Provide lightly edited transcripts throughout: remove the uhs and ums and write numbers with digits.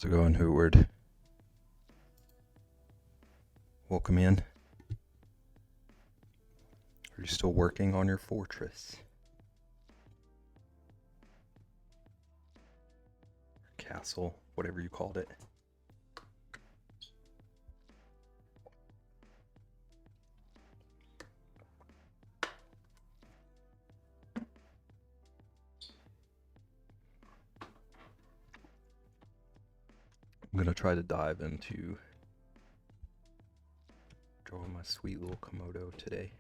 How's it going, Hootward? Welcome in. Are you still working on your fortress? Castle, whatever you called it. I'm gonna try to dive into drawing my sweet little komodo today.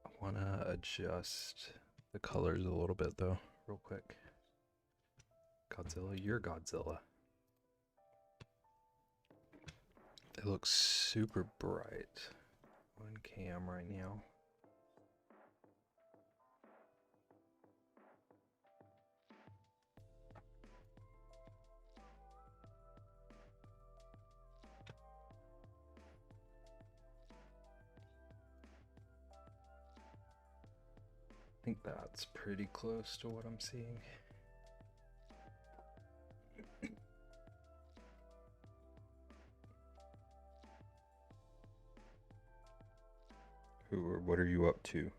I wanna adjust the colors a little bit though, real quick. Godzilla, you're Godzilla. It looks super bright on cam right now. I think that's pretty close to what I'm seeing. What are you up to?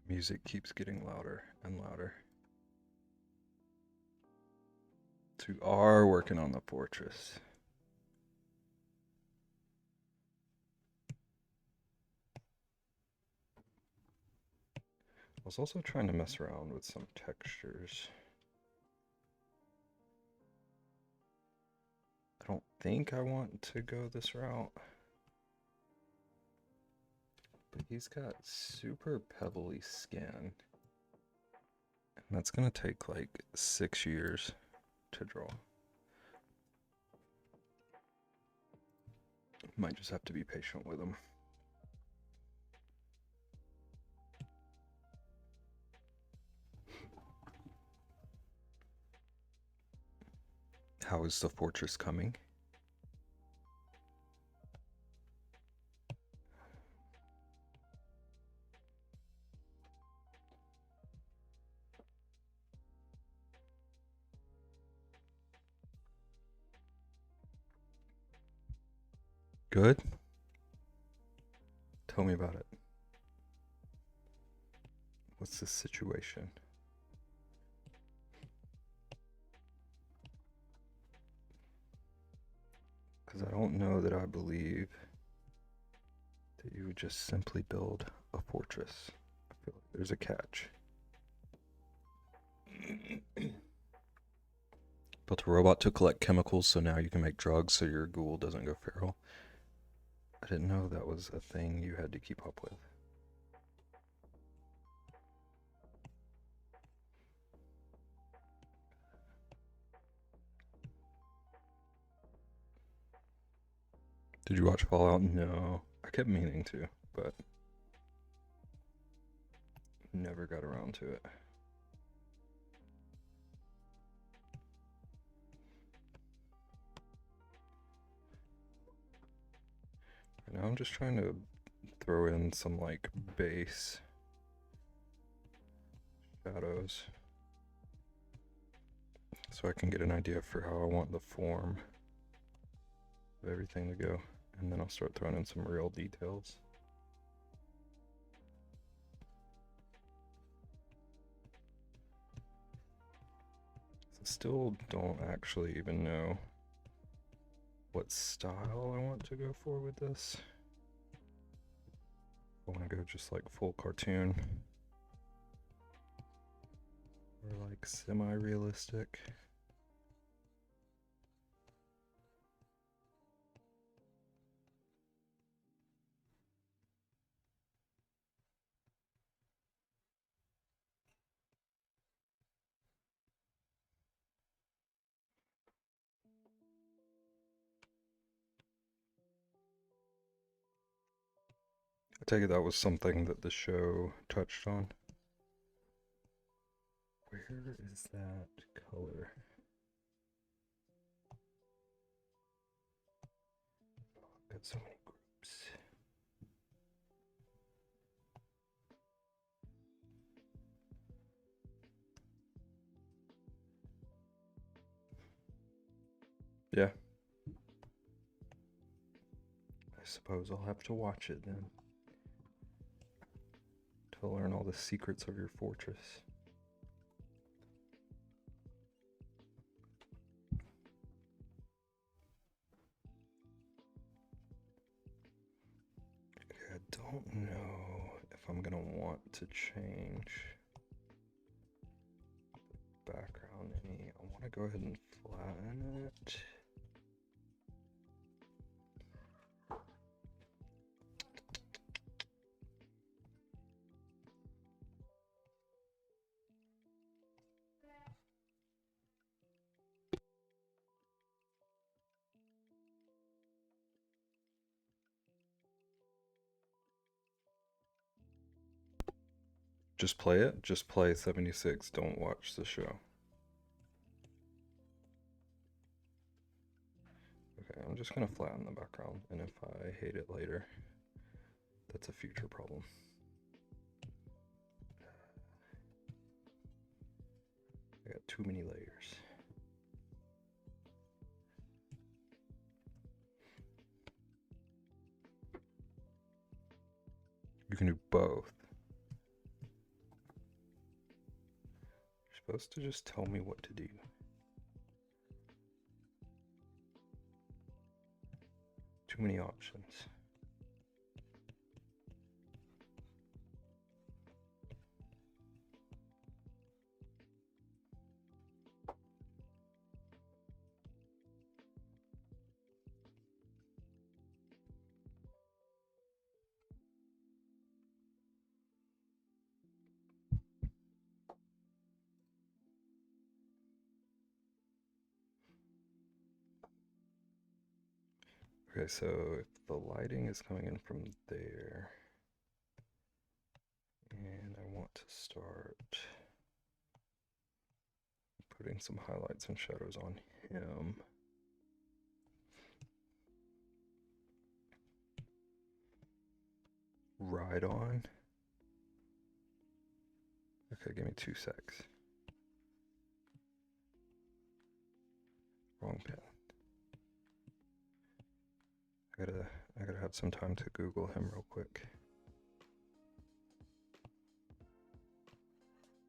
Music keeps getting louder and louder. So we are working on the fortress. I was also trying to mess around with some textures. I don't think I want to go this route. But he's got super pebbly skin. And that's gonna take like 6 years to draw. Might just have to be patient with him. How is the fortress coming? Good? Tell me about it. What's the situation? Because I don't know that I believe that you would just simply build a fortress. I feel like there's a catch. Built a robot to collect chemicals so now you can make drugs so your ghoul doesn't go feral. I didn't know that was a thing you had to keep up with. Did you watch Fallout? No. I kept meaning to, but never got around to it. Right now I'm just trying to throw in some like base shadows so I can get an idea for how I want the form of everything to go, and then I'll start throwing in some real details. Still don't actually even know what style I want to go for with this. I want to go just like full cartoon or like semi-realistic. I take it that was something that the show touched on. Where Where is that color? Got so many groups. Yeah. I suppose I'll have to watch it then to learn all the secrets of your fortress. I don't know if I'm gonna want to change the background any. I want to go ahead and flatten it. Just play it. Just play 76. Don't watch the show. Okay, I'm just gonna flatten the background, and if I hate it later, that's a future problem. I got too many layers. You can do both. You're supposed to just tell me what to do. Too many options. Okay, so if the lighting is coming in from there, and I want to start putting some highlights and shadows on him. Right on. Okay, give me 2 secs. Wrong pen. I gotta have some time to Google him real quick.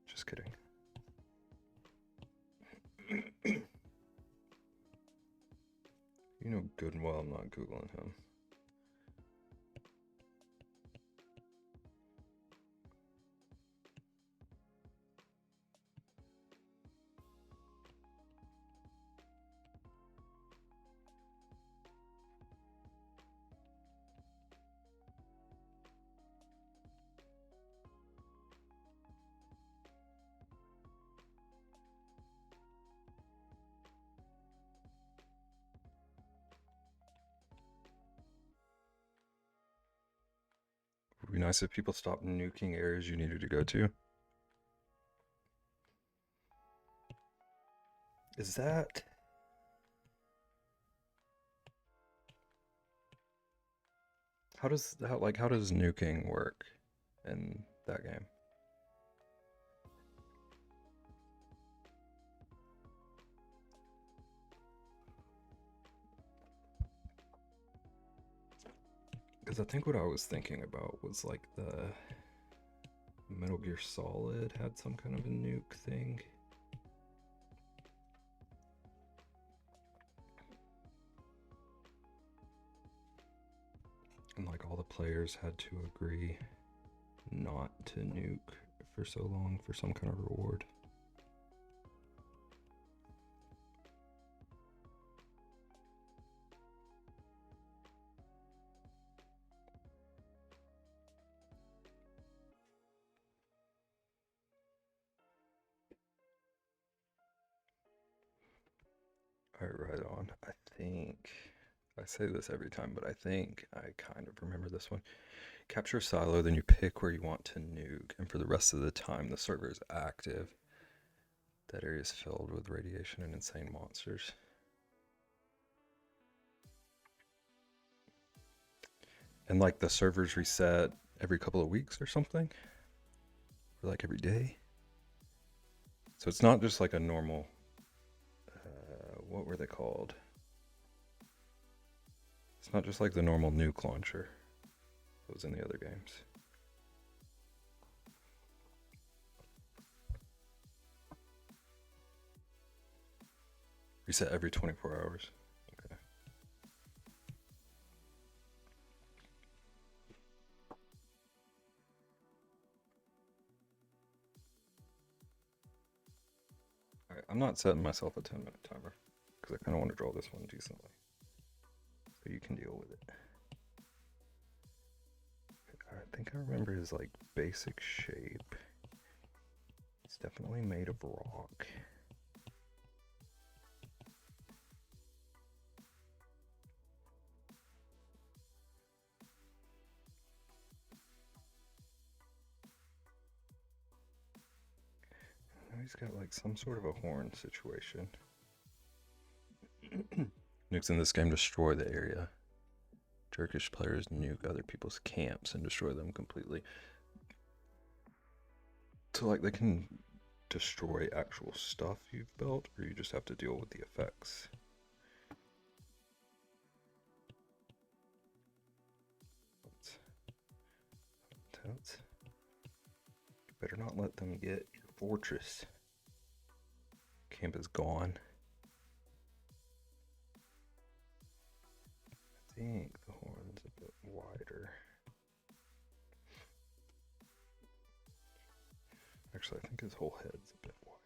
Just kidding. You know good and well I'm not Googling him. It would be nice if people stopped nuking areas you needed to go to. Is that... How does nuking work in that game? Because I think what I was thinking about was like the Metal Gear Solid had some kind of a nuke thing. And like all the players had to agree not to nuke for so long for some kind of reward. Alright, right on. I think I say this every time, but I think I kind of remember this one. Capture a silo, then you pick where you want to nuke, and for the rest of the time the server is active, That area is filled with radiation and insane monsters. And like the servers reset every couple of weeks or something, or like every day. So it's not just like a normal, what were they called? It's not just like the normal nuke launcher that was in the other games. Reset every 24 hours. Okay. Alright, I'm not setting myself a 10-minute timer because I kind of want to draw this one decently. So you can deal with it. I think I remember his like basic shape. It's definitely made of rock. Now he's got like some sort of a horn situation. Nukes in this game destroy the area. Turkish players nuke other people's camps and destroy them completely. So like they can destroy actual stuff you've built, or you just have to deal with the effects. Intense. You better not let them get your fortress. Camp is gone. I think the horn's a bit wider. Actually, I think his whole head's a bit wider.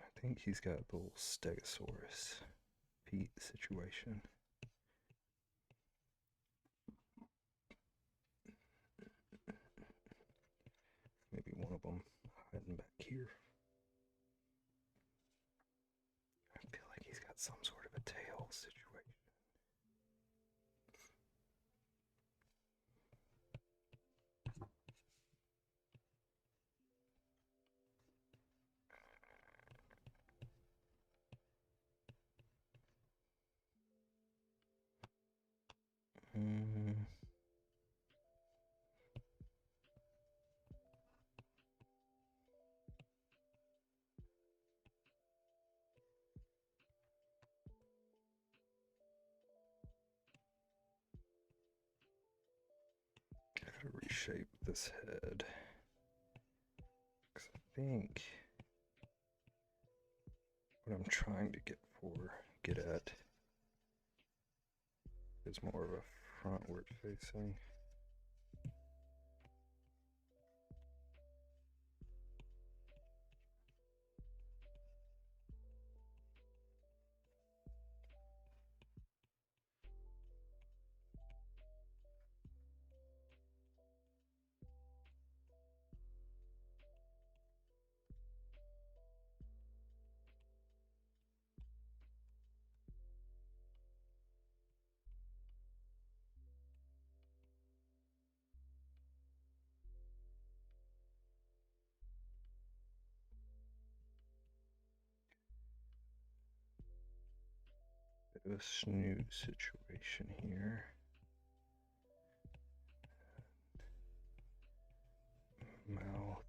I think he's got the little Stegosaurus Pete situation. Maybe one of them hiding back here. I feel like he's got some sort of a tail situation. Gotta reshape this head. Because I think what I'm trying to get at is more of a frontward facing. A snooze situation here. Mouth.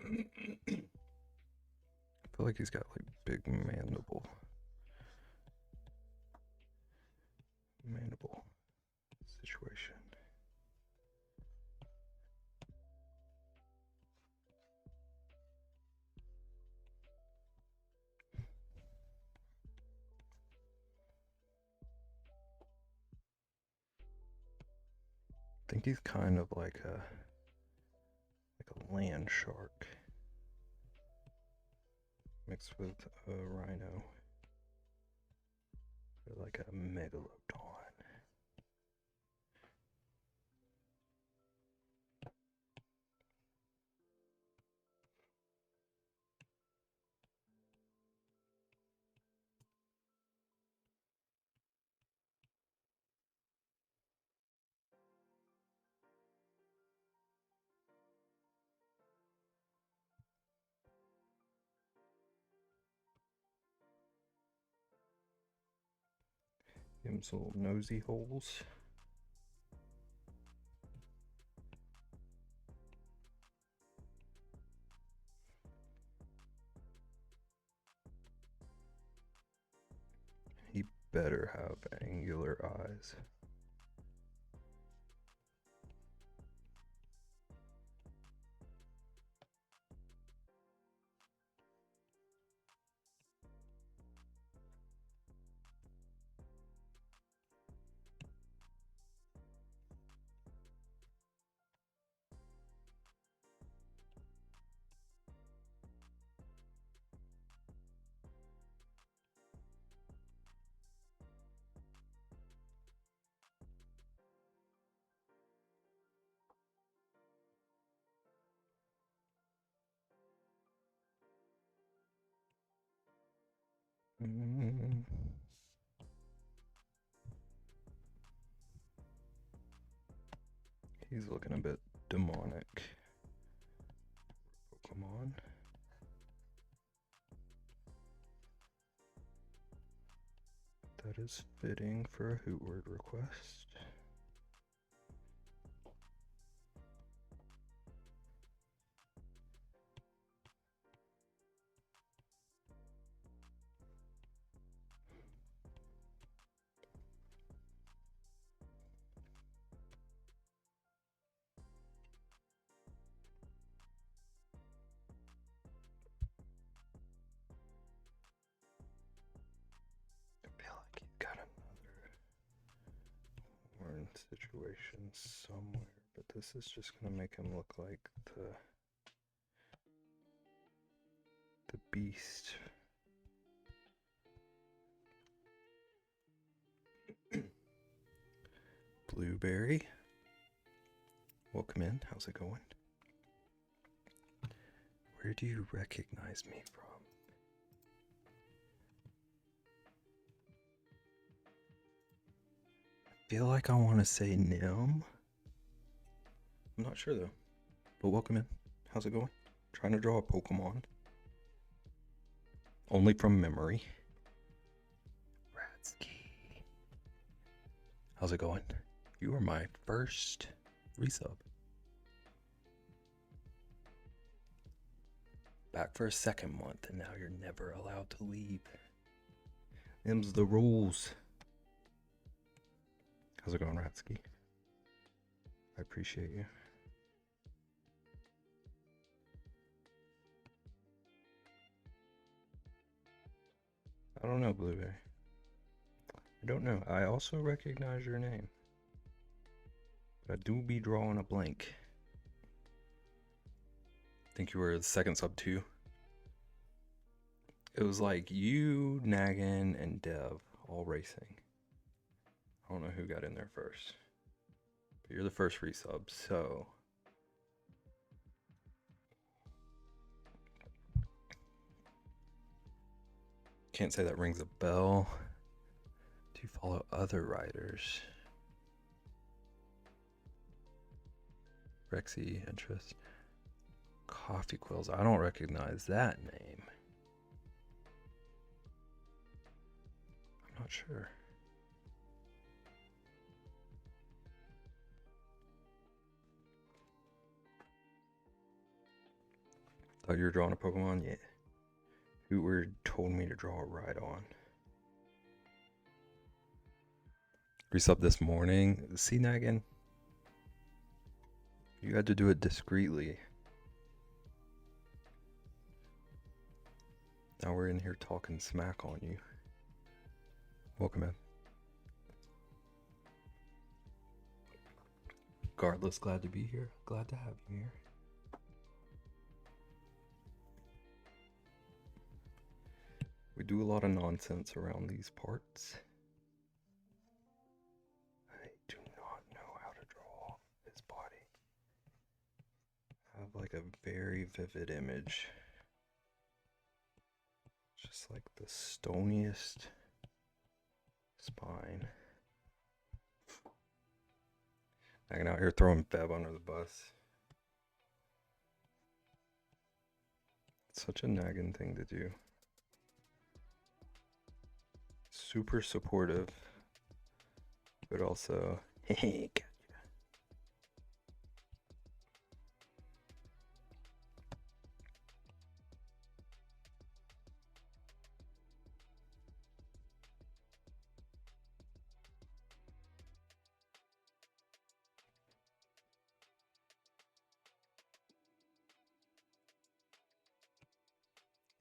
I feel like he's got like big mandible situation. I think he's kind of like a land shark mixed with a rhino, or like a megalodon. Give him some little nosy holes. He better have angular eyes. He's looking a bit demonic. Pokemon. That is fitting for a hoot word request. I feel like he's got another horn situation somewhere, but this is just gonna make him look like the beast. Blueberry, welcome in. How's it going? Where do you recognize me from? I feel like I want to say Nim. I'm not sure though. But welcome in. How's it going? Trying to draw a Pokemon. Only from memory. Ratsky. How's it going? You are my first resub. Back for a second month, and now you're never allowed to leave. Them's the rules. How's it going, Ratsky? I appreciate you. I don't know, Blueberry. I don't know. I also recognize your name. But I do be drawing a blank. I think you were the second sub too. It was like you, Nagan, and Dev all racing. I don't know who got in there first. But you're the first resub, so... Can't say that rings a bell. Do you follow other writers? Rexy, interest. Coffee Quills. I don't recognize that name. I'm not sure. Thought you were drawing a Pokemon? Yeah. Hootward told me to draw a Rhydon. Resub this morning. See, Nagan? You had to do it discreetly. Now we're in here talking smack on you. Welcome in. Regardless, glad to be here. Glad to have you here. We do a lot of nonsense around these parts. I do not know how to draw his body. I have like a very vivid image. Just like the stoniest spine. Hanging out here throwing Feb under the bus. It's such a nagging thing to do. Super supportive. but also, gotcha.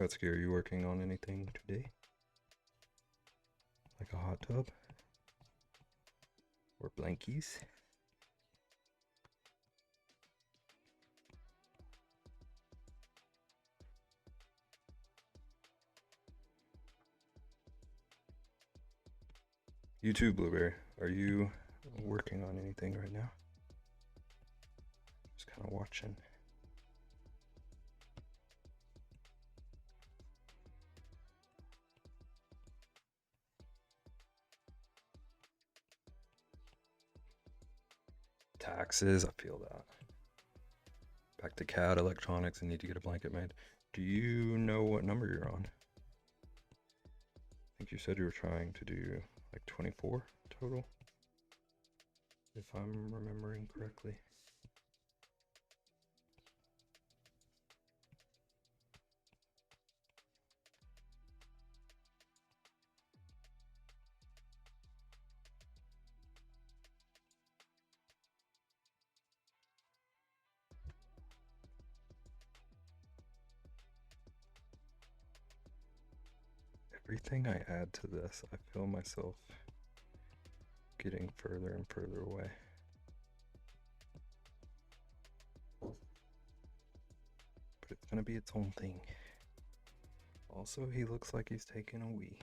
That's good. Are you working on anything today? Like a hot tub? Or blankies? You too, Blueberry. Are you working on anything right now? Just kind of watching. Taxes, I feel that. Back to CAD electronics and need to get a blanket made. Do you know what number you're on? I think you said you were trying to do like 24 total, if I'm remembering correctly. Everything I add to this, I feel myself getting further and further away. But it's gonna be its own thing. Also, he looks like he's taking a wee.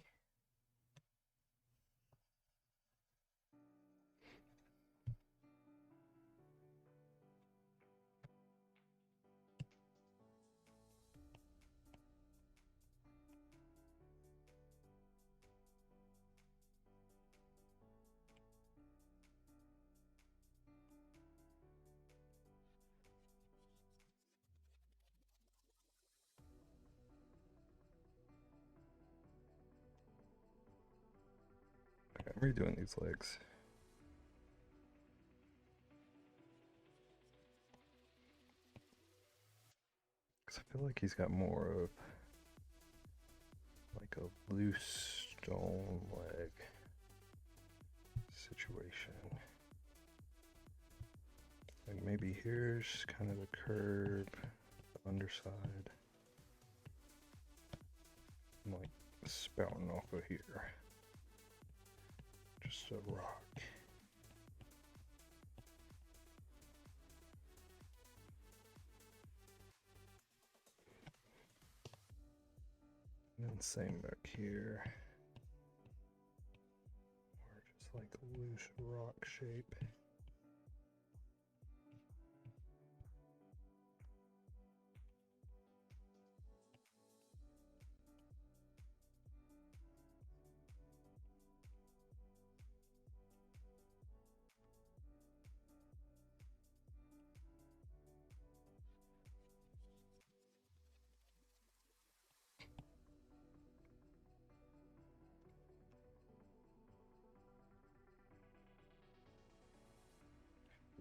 Okay, I'm redoing these legs. Because I feel like he's got more of like a loose stone leg situation. Like maybe here's kind of the curve, the underside. I'm like spouting off of here. Just a rock. And then same back here. Or just like a loose rock shape.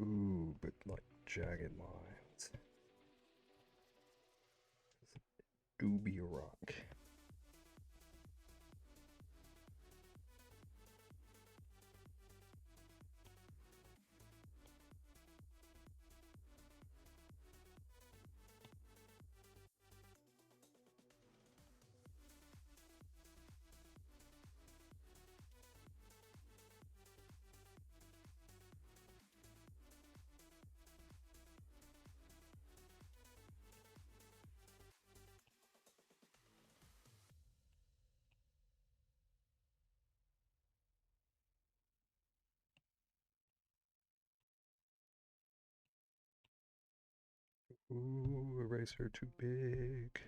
Ooh, but like jagged lines. Do be a rock. Ooh, eraser too big.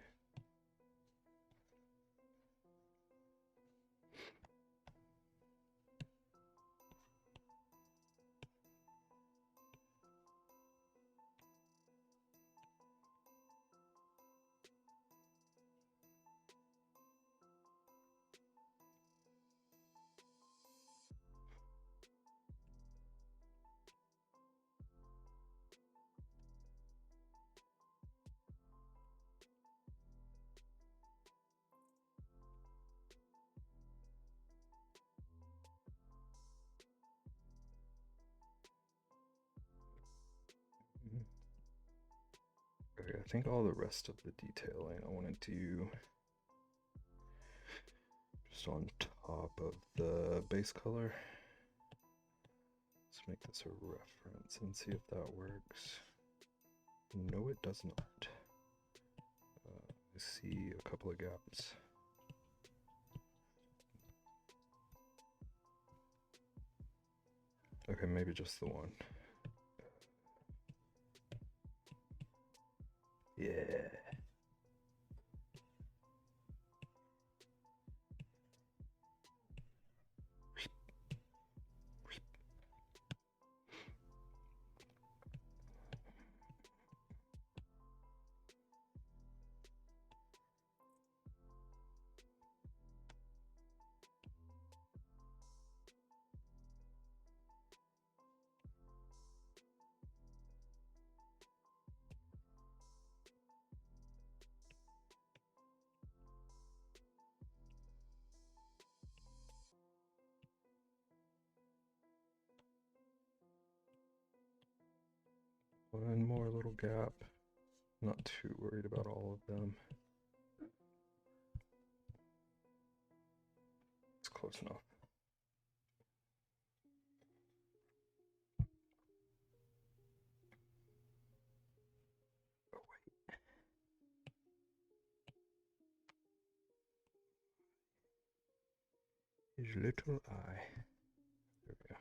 think all the rest of the detailing I want to do just on top of the base color. Let's make this a reference and see if that works. No, it does not. I see a couple of gaps. Okay, maybe just the one. Yeah. One more little gap. Not too worried about all of them. It's close enough. Oh wait. His little eye. There we go.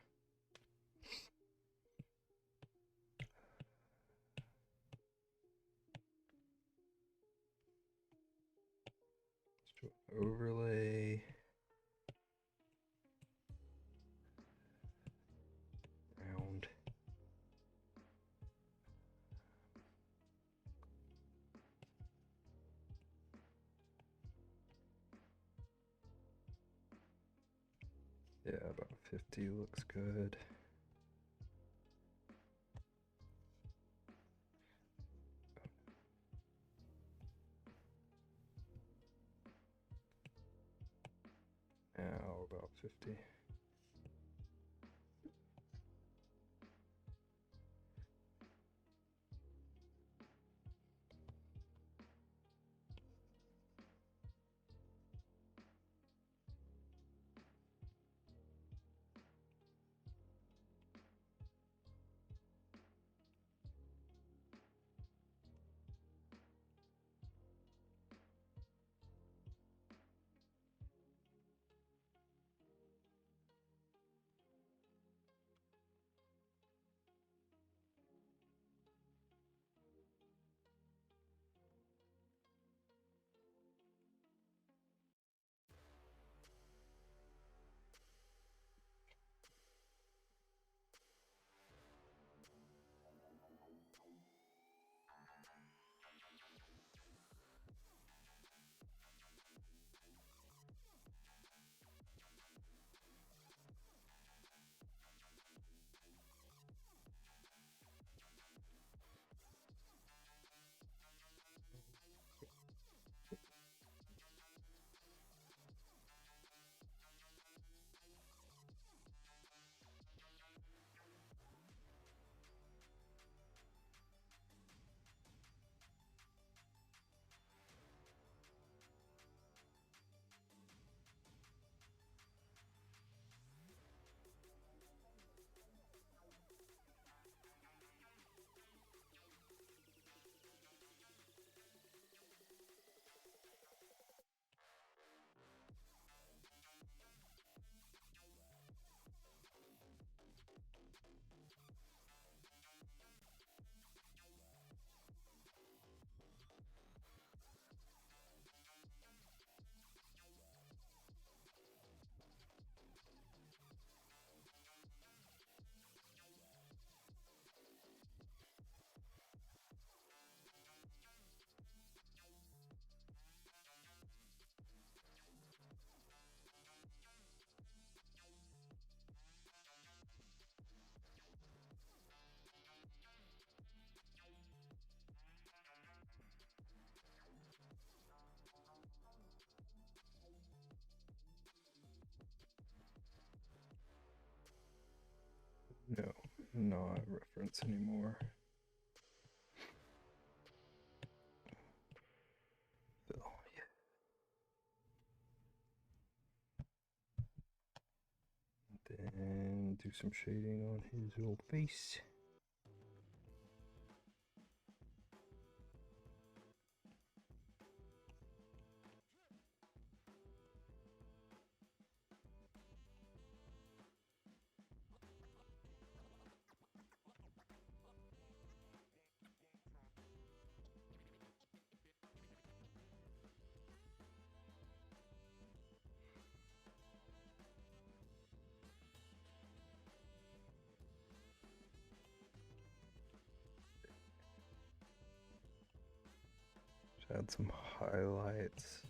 Let's do an overlay. Round. Yeah, about 50 looks good. Now about 50. No, not reference anymore. do some shading on his little face. Add some highlights.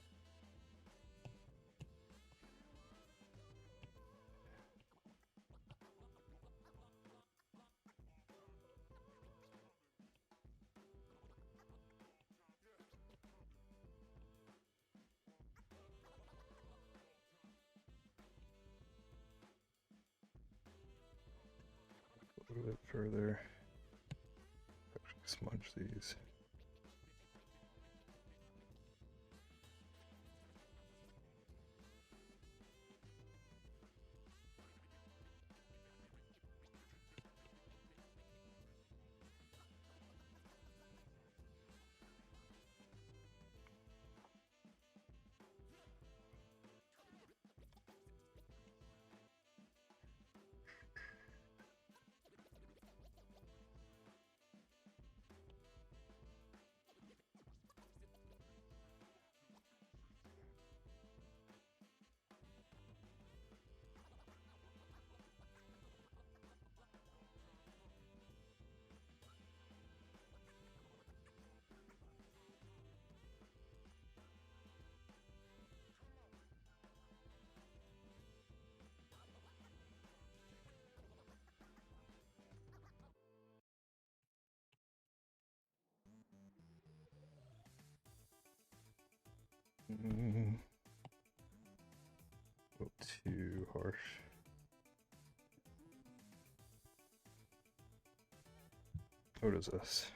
A little bit further. Actually smudge these. A little too harsh. What is this?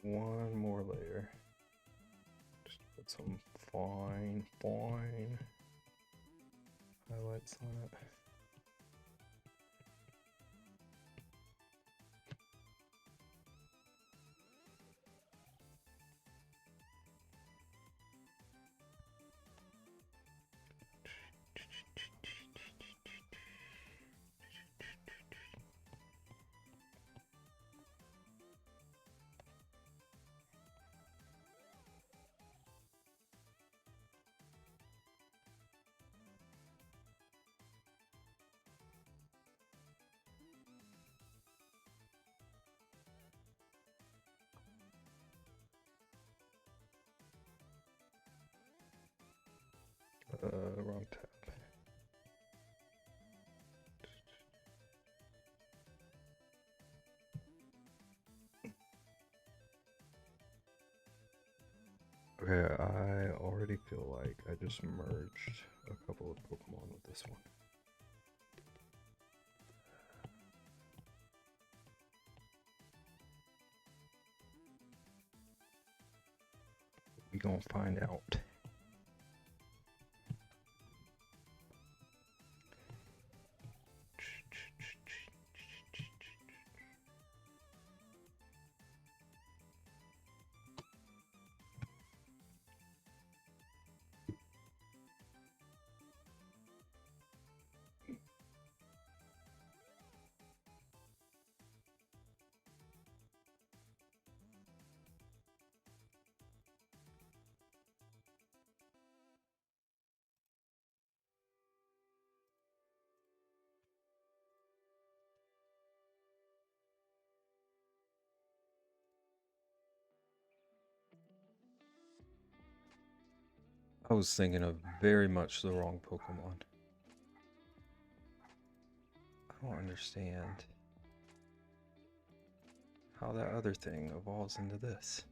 One more layer. Just put some fine highlights on it. Wrong tab. Okay, I already feel like I just merged a couple of Pokemon with this one. We gonna find out. I was thinking of very much the wrong Pokemon. I don't understand how that other thing evolves into this.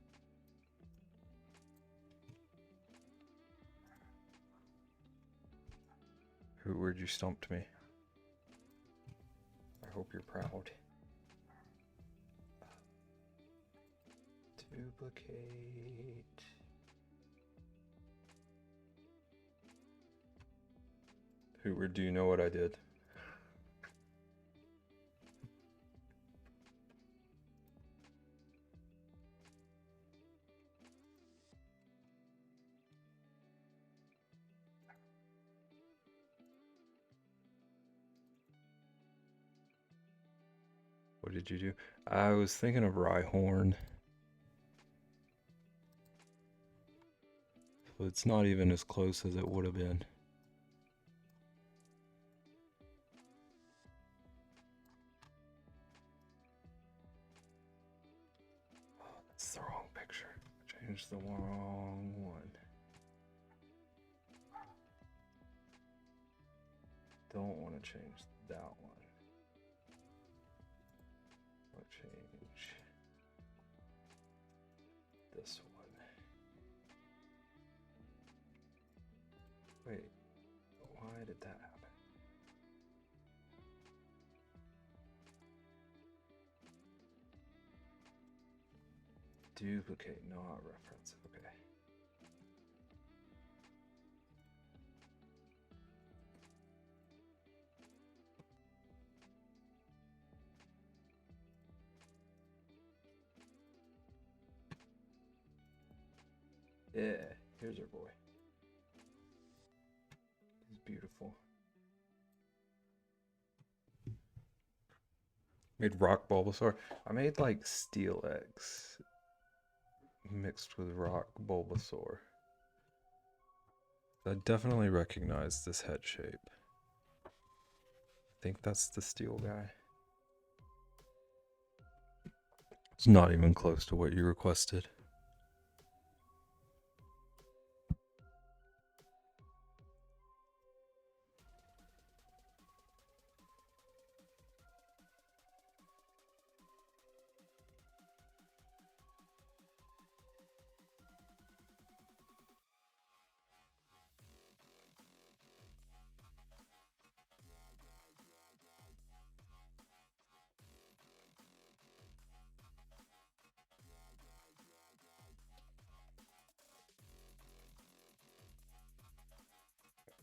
Where'd you stumped me? I hope you're proud. Duplicate. Hoover, do you know what I did? What did you do? I was thinking of Rhyhorn. So it's not even as close as it would have been. Oh, that's the wrong picture. I changed the wrong one. Don't want to change that one. I'll change this one. Wait, why did that happen? Duplicate, not reference. Okay. Yeah, here's our boy. He's beautiful. Made rock Bulbasaur. I made like Steelix mixed with rock Bulbasaur. I definitely recognize this head shape. I think that's the steel guy. It's not even close to what you requested.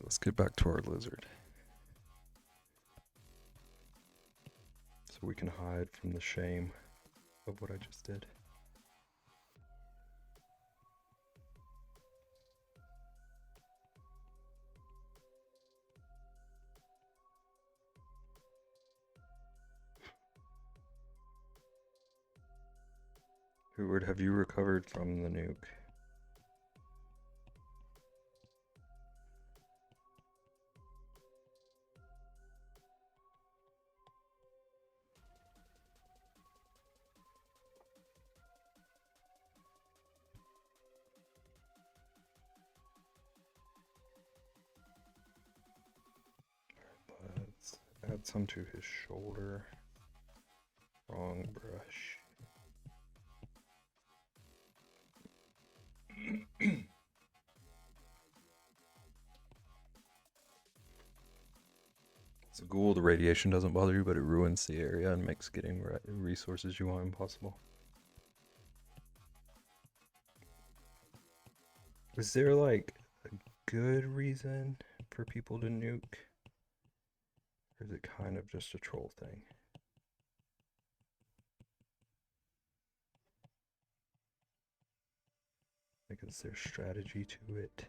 Let's get back to our lizard. So we can hide from the shame of what I just did. Howard, have you recovered from the nuke? Let's add some to his shoulder. Wrong brush. It's a ghoul. The radiation doesn't bother you, but it ruins the area and makes getting resources you want impossible. Is there like a good reason for people to nuke? Or is it kind of just a troll thing? Like, is there strategy to it?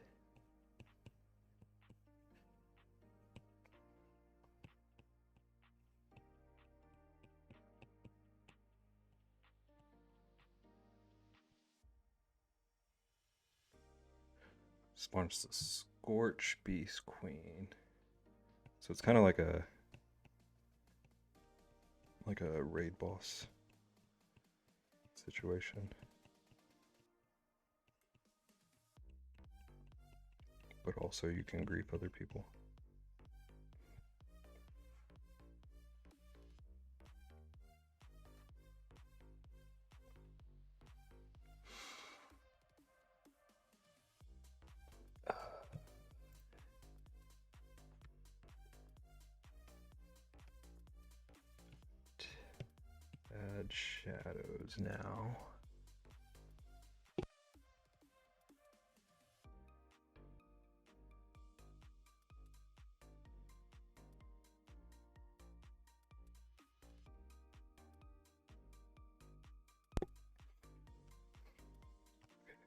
Spawns the Scorch Beast Queen. So it's kind of like a raid boss situation. But also you can grief other people. shadows now.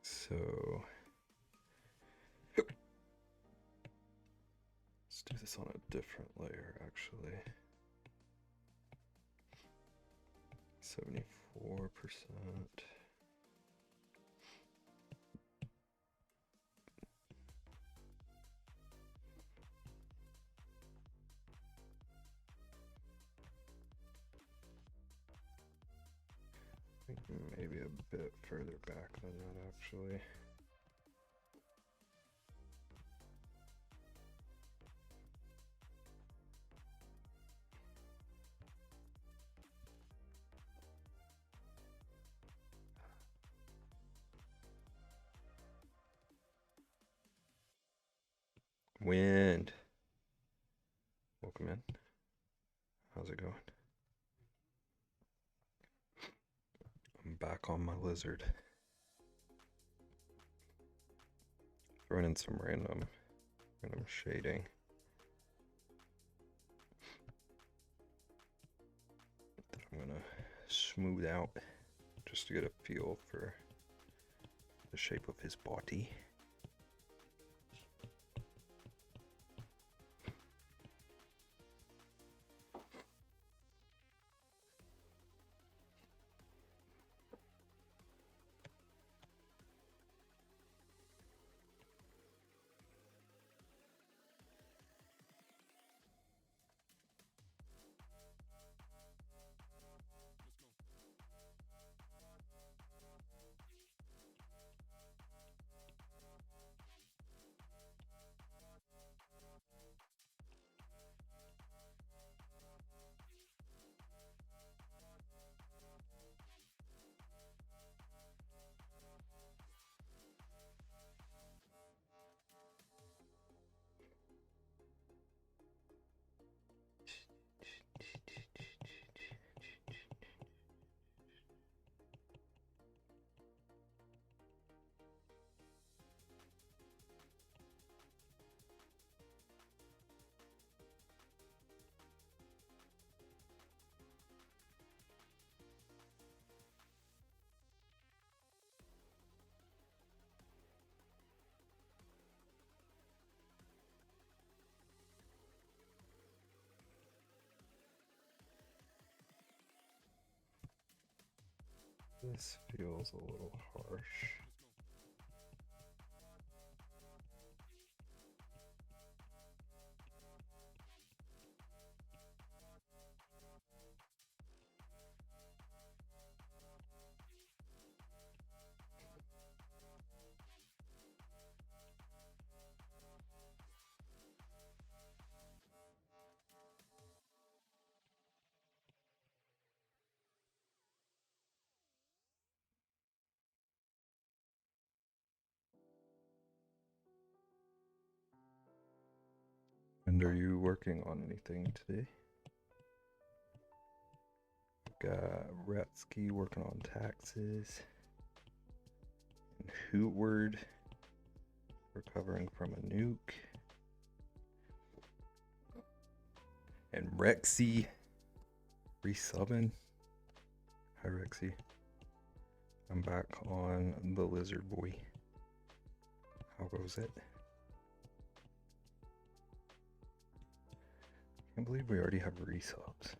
So let's do this on a different layer, actually. 74%. Maybe a bit further back than that, actually. Wind. Welcome in. How's it going? I'm back on my lizard. Throwing in some random shading. That I'm gonna smooth out just to get a feel for the shape of his body. This feels a little harsh. And are you working on anything today? Got Retsky working on taxes. And Hootward recovering from a nuke. And Rexy resubbing. Hi Rexy. I'm back on the lizard boy. How goes it? Can't believe we already have resubs.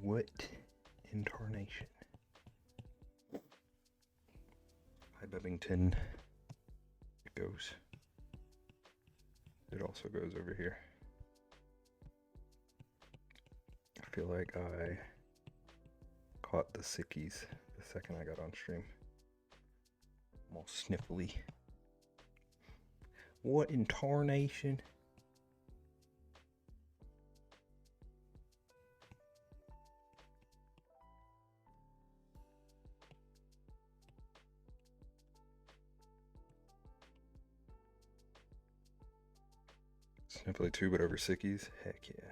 What in tarnation? Hi Bevington. It goes. It also goes over here. I feel like I caught the sickies the second I got on stream. I'm all sniffly. What in tarnation? Sniffly too, but over sickies? Heck yeah.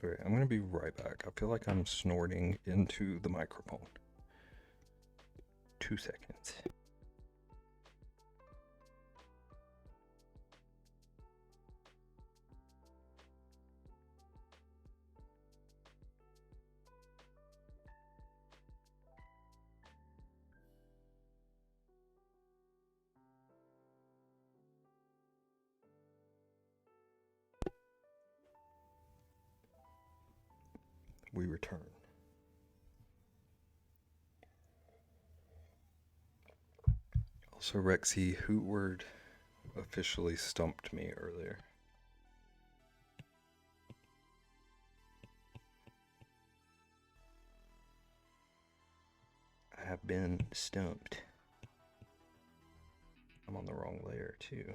All right, I'm gonna be right back. I feel like I'm snorting into the microphone. 2 seconds. We return. Also, Rexy, hoot word officially stumped me earlier. I have been stumped. I'm on the wrong layer too.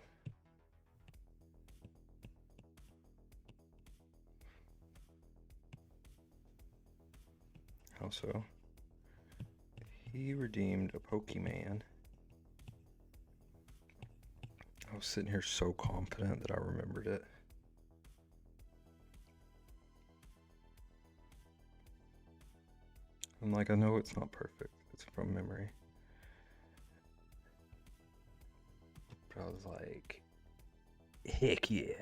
How so? He redeemed a Pokemon. I was sitting here so confident that I remembered it. I'm like, I know it's not perfect. It's from memory. But I was like, heck yeah.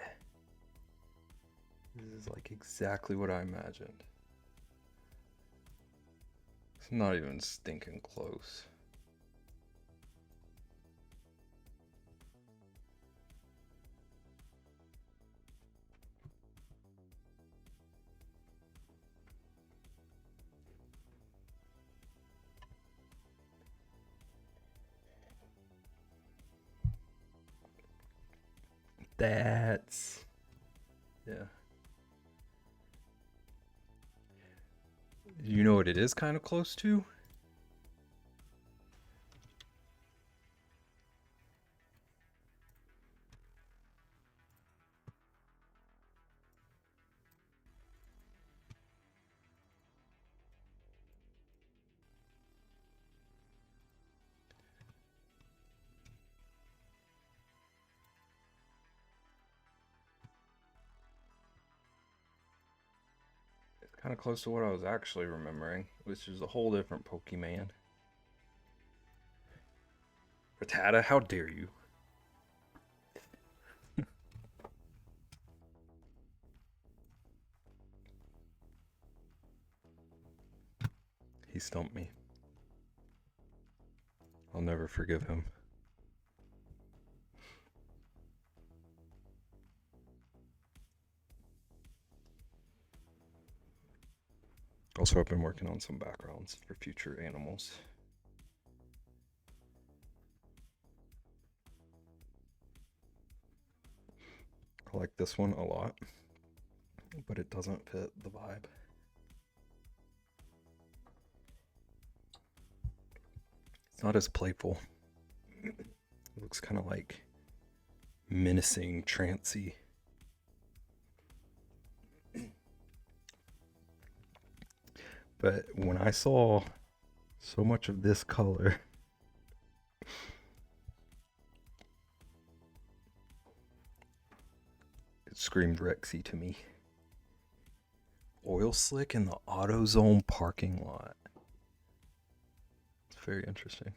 This is like exactly what I imagined. It's not even stinking close. That's... yeah. You know what it is kind of close to? It's kind of close to what I was actually remembering, which is a whole different Pokemon. Rattata, how dare you? He stumped me. I'll never forgive him. Also, I've been working on some backgrounds for future animals. I like this one a lot, but it doesn't fit the vibe. It's not as playful. It looks kind of like menacing, trancy. But when I saw so much of this color, it screamed Rexy to me. Oil slick in the AutoZone parking lot. It's very interesting.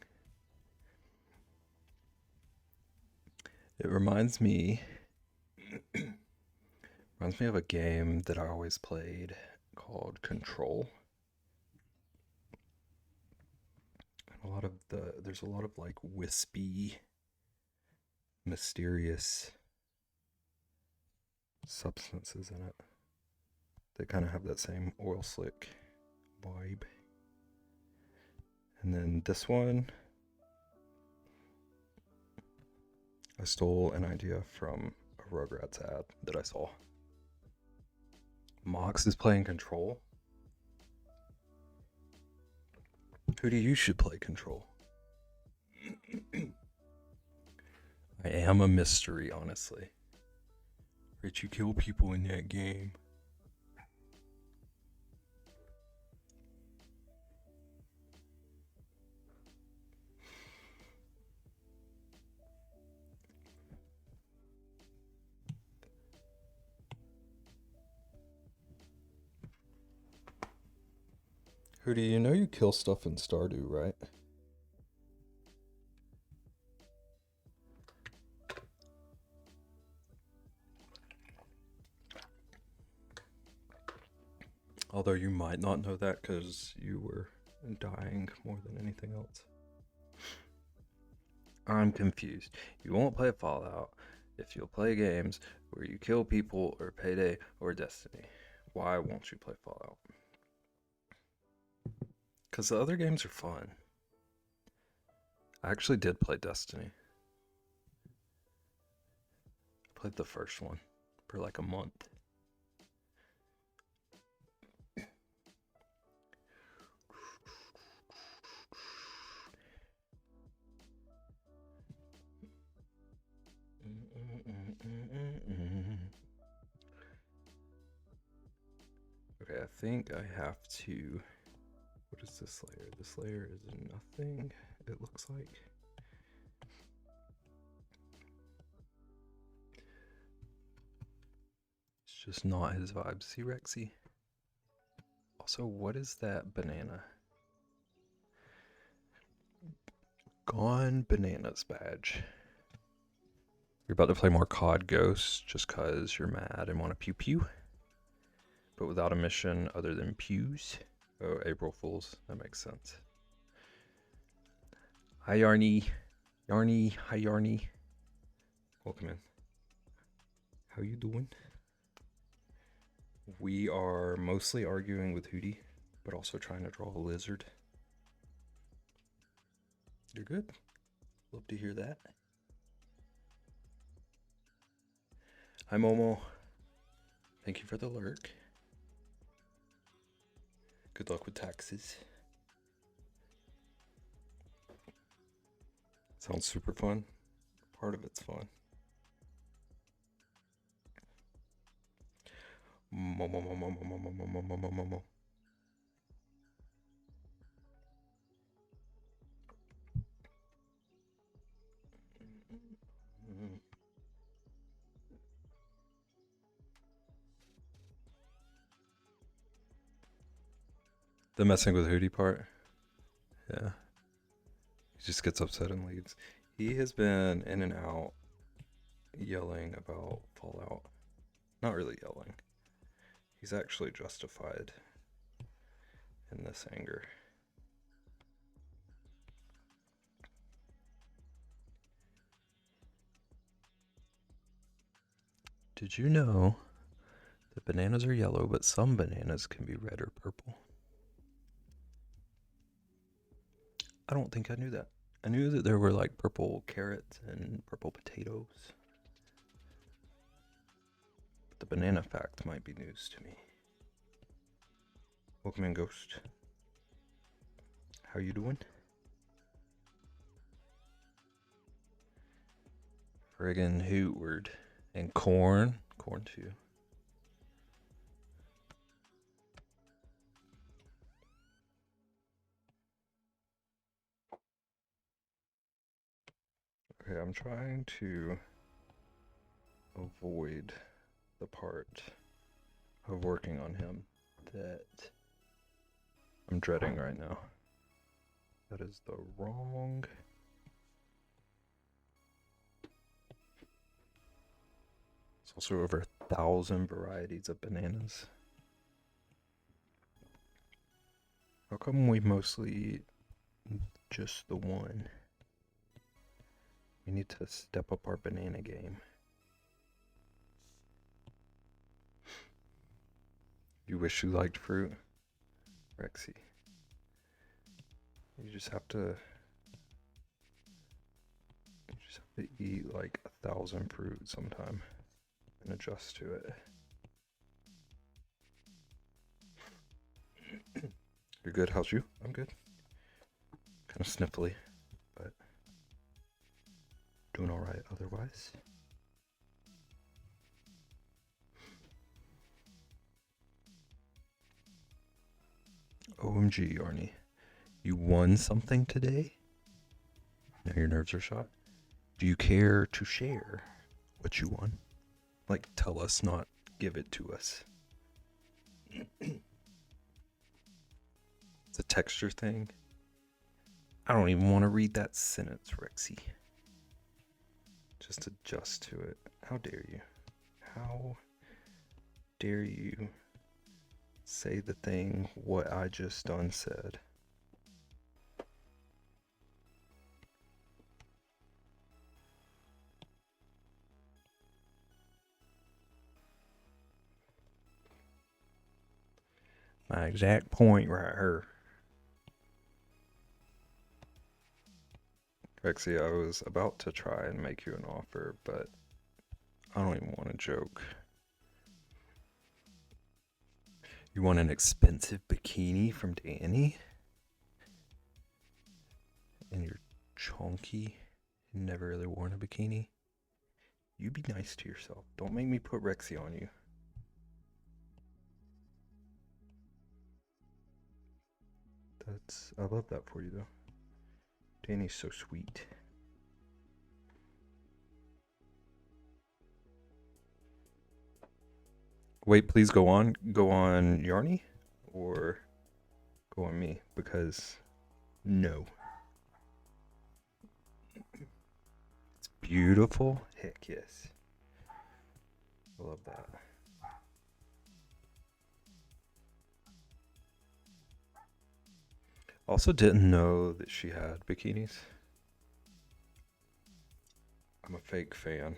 It reminds me of a game that I always played called Control. There's a lot of like wispy, mysterious substances in it. They kind of have that same oil slick vibe. And then this one, I stole an idea from a Rugrats ad that I saw. Mox is playing Control. Who do you should play Control? I am a mystery, honestly. Rich, you kill people in that game. Hootie, you know you kill stuff in Stardew, right? Although you might not know that because you were dying more than anything else. I'm confused. You won't play Fallout if you'll play games where you kill people or Payday or Destiny. Why won't you play Fallout? Because the other games are fun. I actually did play Destiny. I played the first one for like a month. Okay, I think I have to... What is this layer? This layer is nothing, it looks like. It's just not his vibe. See, Rexy? Also, what is that banana? Gone Bananas badge. You're about to play more COD Ghosts just cause you're mad and want to pew pew. But without a mission other than pews. Oh, April Fools. That makes sense. Hi, Yarny. Yarny. Hi, Yarny. Welcome in. How you doing? We are mostly arguing with Hootie, but also trying to draw a lizard. You're good. Love to hear that. Hi, Momo. Thank you for the lurk. Good luck with taxes. Sounds super fun. Part of it's fun. Momo. The messing with Hootie part. Yeah. He just gets upset and leaves. He has been in and out yelling about Fallout. Not really yelling. He's actually justified in this anger. Did you know that bananas are yellow, but some bananas can be red or purple? I don't think I knew that. I knew that there were like purple carrots and purple potatoes. But the banana fact might be news to me. Welcome in, Ghost. How you doing? Friggin' Hootward. And corn. Corn too. Okay, I'm trying to avoid the part of working on him that I'm dreading right now. That is the wrong... It's also over 1,000 varieties of bananas. How come we mostly eat just the one? We need to step up our banana game. You wish you liked fruit? Rexy. You just have to eat like 1,000 fruit sometime and adjust to it. You're good, how's you? I'm good. Kind of sniffly, but doing alright otherwise. OMG, Arnie. You won something today? Now your nerves are shot. Do you care to share what you won? Like, tell us, not give it to us. It's a texture thing. I don't even want to read that sentence, Rexy. Just adjust to it. How dare you? How dare you say the thing what I just done said? My exact point right here. Rexy, I was about to try and make you an offer, but I don't even want to joke. You want an expensive bikini from Danny? And you're chunky, never really worn a bikini? You be nice to yourself. Don't make me put Rexy on you. I love that for you though. Danny's so sweet. Wait, please go on Yarny or go on me, because no. It's beautiful. Heck yes. I love that. Also didn't know that she had bikinis. I'm a fake fan.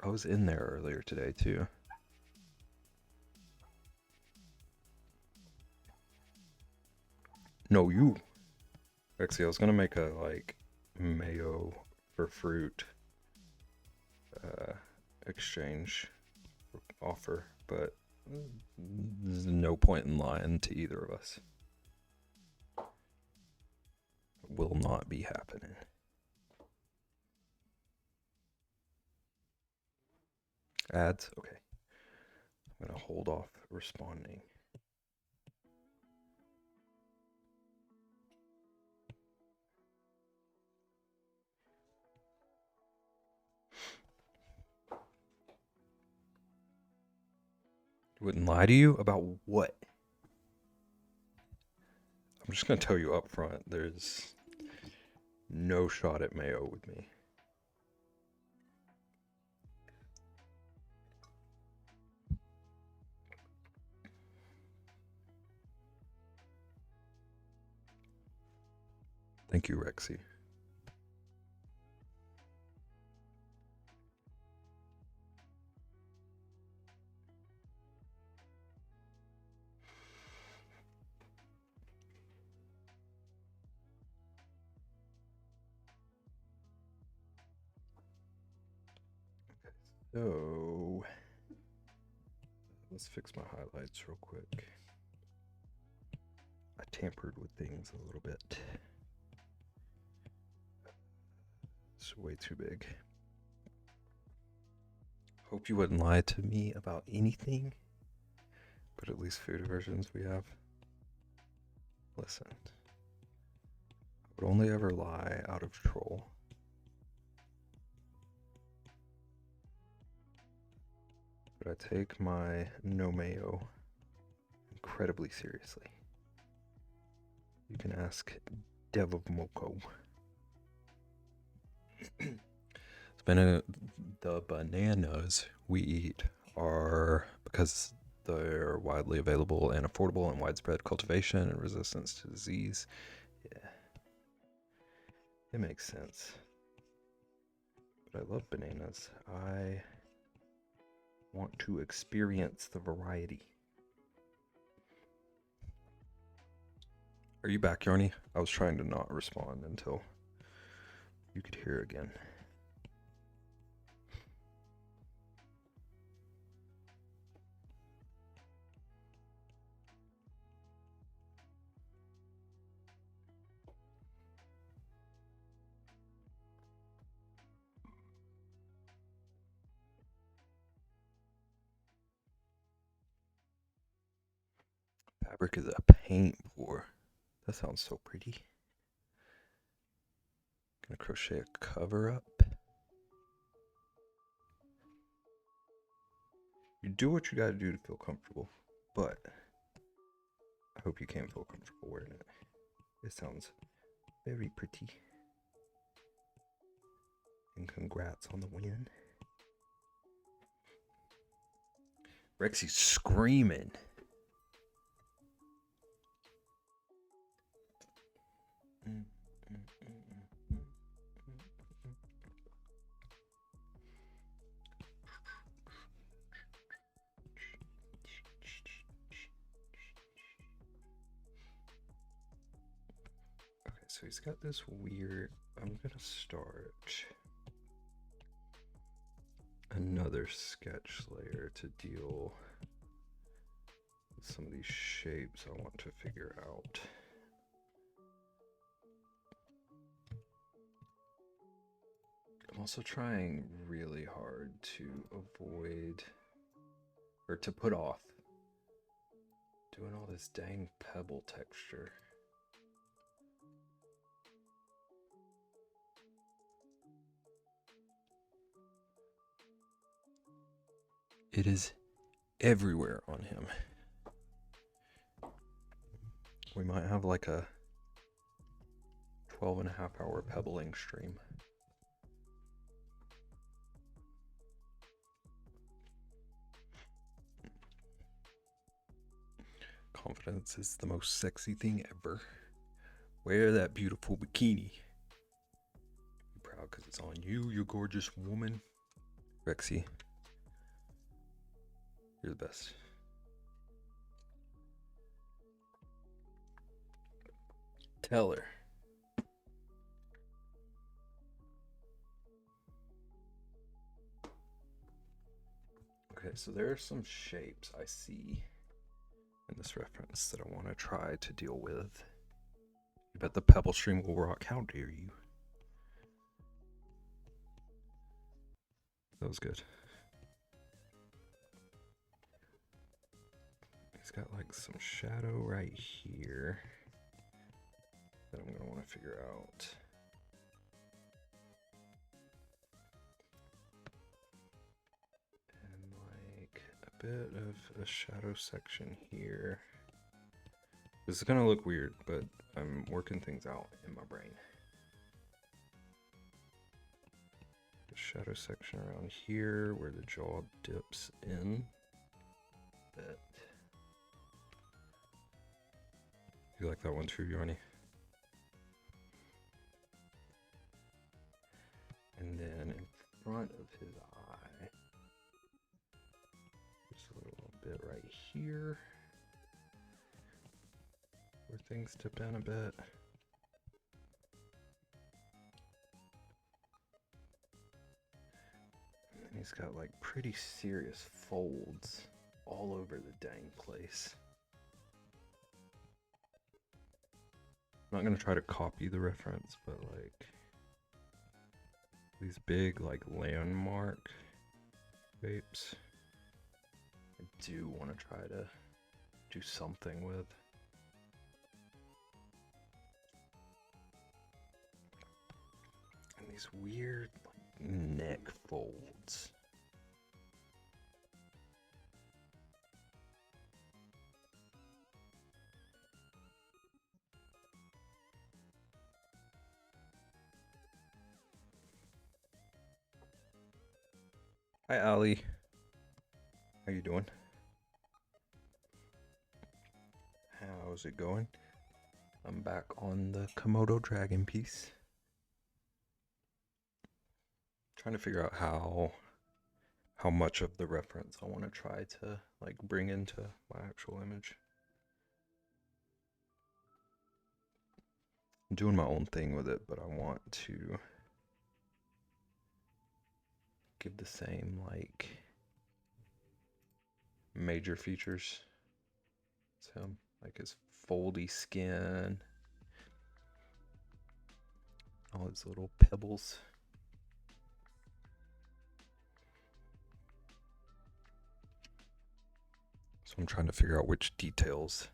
I was in there earlier today too. No, you. Actually, I was gonna make a like mayo for fruit exchange offer, but there's no point in lying to either of us. It will not be happening. Ads? Okay. I'm gonna hold off responding. Wouldn't lie to you about what? I'm just gonna tell you up front, there's no shot at mayo with me. Thank you, Rexy. So let's fix my highlights real quick. I tampered with things a little bit. It's way too big. Hope you wouldn't lie to me about anything, but at least food aversions we have. Listen, I would only ever lie out of troll. But I take my no mayo incredibly seriously. You can ask Dev of Moko. The bananas we eat are, because they're widely available and affordable in widespread cultivation and resistance to disease. Yeah, it makes sense. But I love bananas. I want to experience the variety. Are you back, Yarny? I was trying to not respond until you could hear again. Fabric is a paint pour. That sounds so pretty. Gonna crochet a cover up. You do what you gotta do to feel comfortable, but I hope you can feel comfortable wearing it. It sounds very pretty. And congrats on the win. Rexy's screaming. Okay, so he's got this weird. I'm gonna start another sketch layer to deal with some of these shapes I want to figure out. I'm also trying really hard to avoid, or to put off, doing all this dang pebble texture. It is everywhere on him. We might have like a 12.5-hour pebbling stream. Confidence is the most sexy thing ever. Wear that beautiful bikini. Be proud because it's on you, you gorgeous woman. Rexy, you're the best. Tell her. Okay, so there are some shapes I see in this reference that I want to try to deal with. You bet the pebble stream will rock. How dare you? That was good. He's got like some shadow right here that I'm gonna want to figure out. And like a bit of a shadow section here. This is gonna look weird, but I'm working things out in my brain. The shadow section around here where the jaw dips in. Bit. You like that one too, Yanni? And then in front of his eye, just a little bit right here, where things dip in a bit. And then he's got like pretty serious folds all over the dang place. I'm not gonna try to copy the reference, but like these big like landmark shapes I do want to try to do something with. And these weird like, neck folds. Hi, Ali. How you doing? How's it going? I'm back on the Komodo dragon piece. Trying to figure out how much of the reference I want to try to like bring into my actual image. I'm doing my own thing with it, but I want to give the same like major features to him, like his foldy skin, all his little pebbles. So I'm trying to figure out which details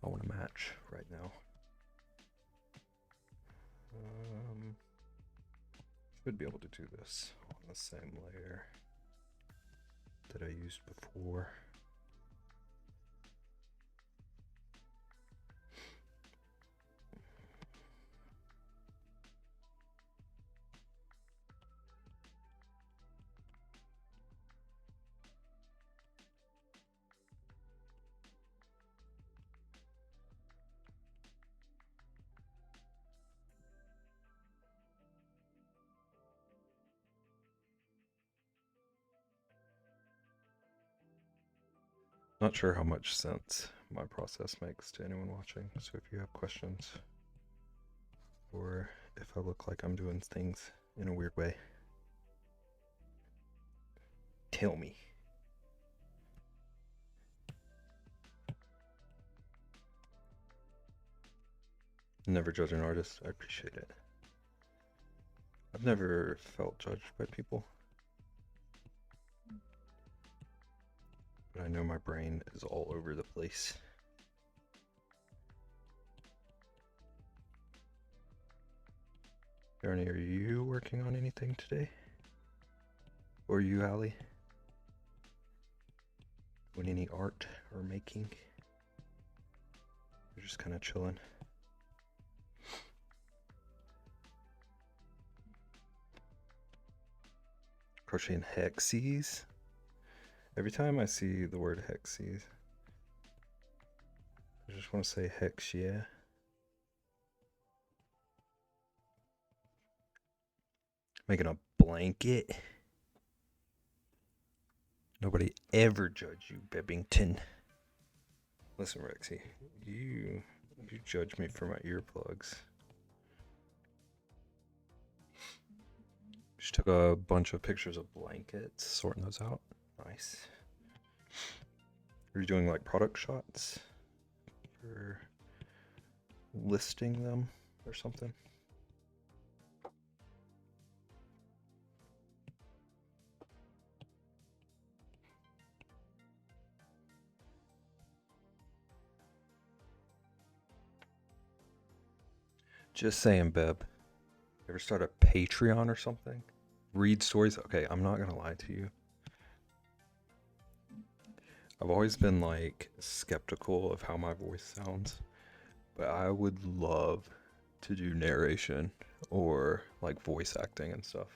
I want to match right now. Should be able to do this on the same layer that I used before. Not sure how much sense my process makes to anyone watching, so if you have questions, or if I look like I'm doing things in a weird way, tell me. Never judge an artist. I appreciate it. I've never felt judged by people, but I know my brain is all over the place. Ernie, are you working on anything today? Or you, Allie? Doing any art or making? You're just kind of chilling. Crocheting hexies. Every time I see the word hexies, I just want to say hex yeah. Making a blanket. Nobody ever judge you, Bebbington. Listen, Rexy, you judge me for my earplugs. Just took a bunch of pictures of blankets, sorting those out. Nice. Are you doing like product shots for listing them or something? Just saying, Beb. Ever start a Patreon or something? Read stories? Okay, I'm not gonna lie to you. I've always been like skeptical of how my voice sounds, but I would love to do narration or like voice acting and stuff.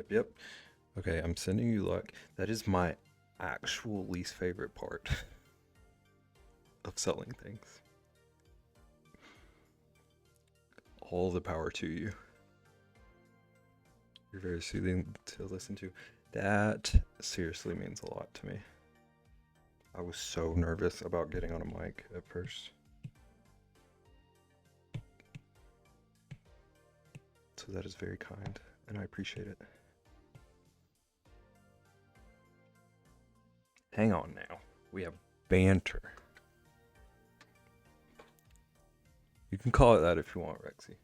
Yep. Okay, I'm sending you luck. That is my actual least favorite part of selling things. All the power to you. You're very soothing to listen to. That seriously means a lot to me. I was so nervous about getting on a mic at first. So that is very kind, and I appreciate it. Hang on now. We have banter. You can call it that if you want, Rexy.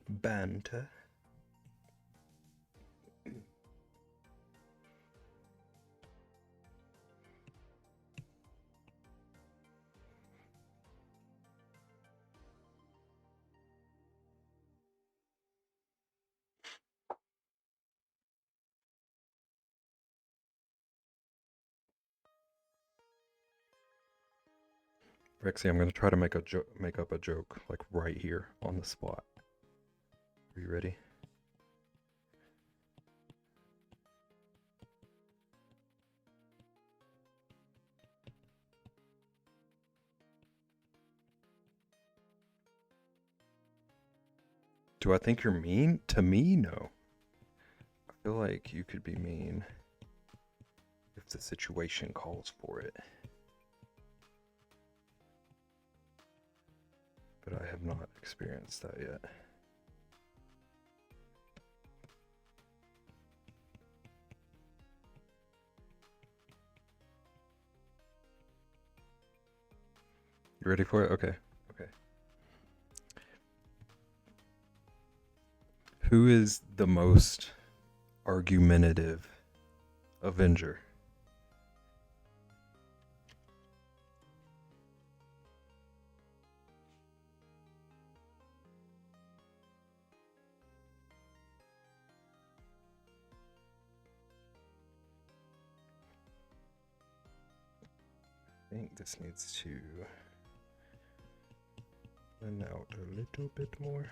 Banter. Rexy, I'm gonna try to make up a joke like right here on the spot. Are you ready? Do I think you're mean? To me, no. I feel like you could be mean if the situation calls for it. But I have not experienced that yet. You ready for it? Okay. Who is the most argumentative Avenger? I think this needs to blend out a little bit more.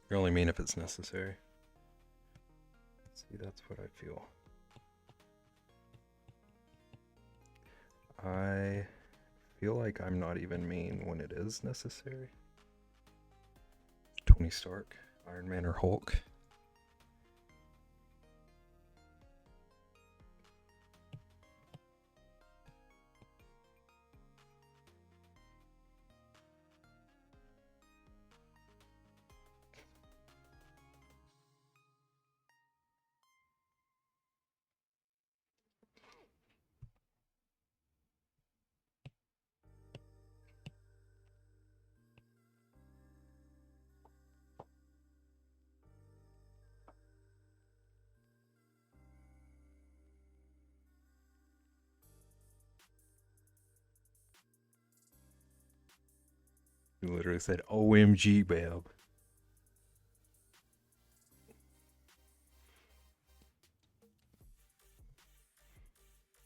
You're only mean if it's necessary. See, that's what I feel. I feel like I'm not even mean when it is necessary. Tony Stark, Iron Man, or Hulk. You literally said OMG, babe.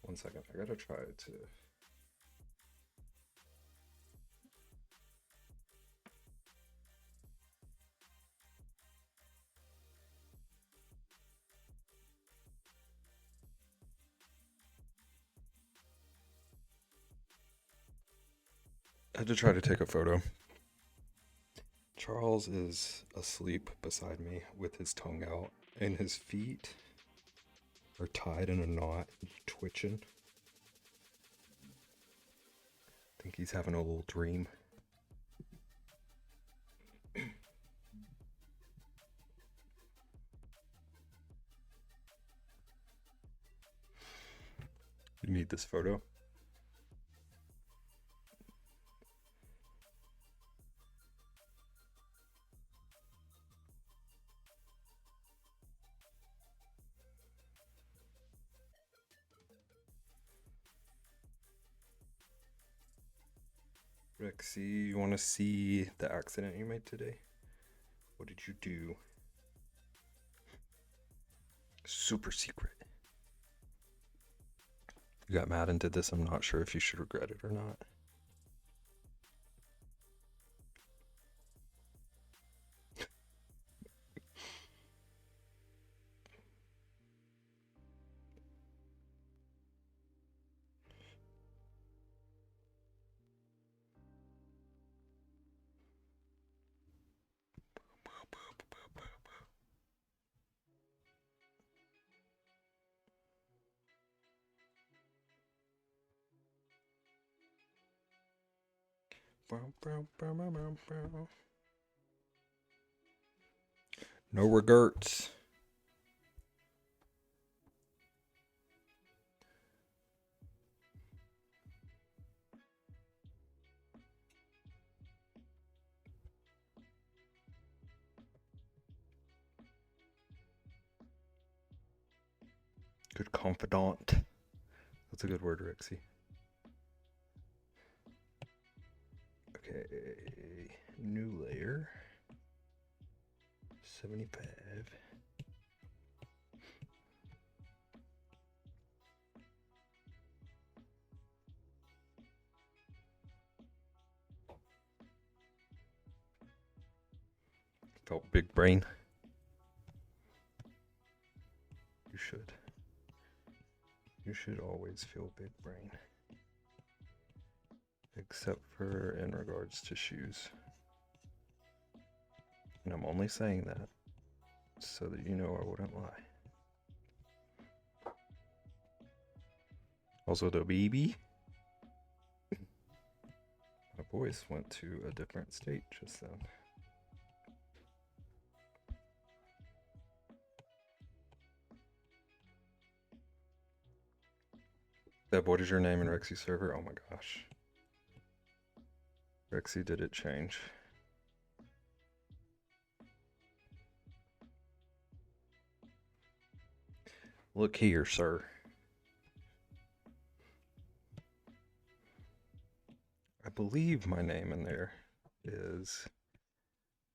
One second, I gotta try to. I had to try to take a photo. Charles is asleep beside me with his tongue out, and his feet are tied in a knot, twitching. I think he's having a little dream. You need this photo? Rexy, you want to see the accident you made today? What did you do? Super secret. You got mad and did this. I'm not sure if you should regret it or not. No regrets. Good confidant. That's a good word, Rexy. Okay, new layer. 75. Felt big brain. You should. You should always feel big brain. Except for in regards to shoes. And I'm only saying that so that you know I wouldn't lie. Also, the baby. My voice went to a different state just then. Deb, what is your name in Rexy server? Oh my gosh. Rexy, did it change? Look here, sir. I believe my name in there is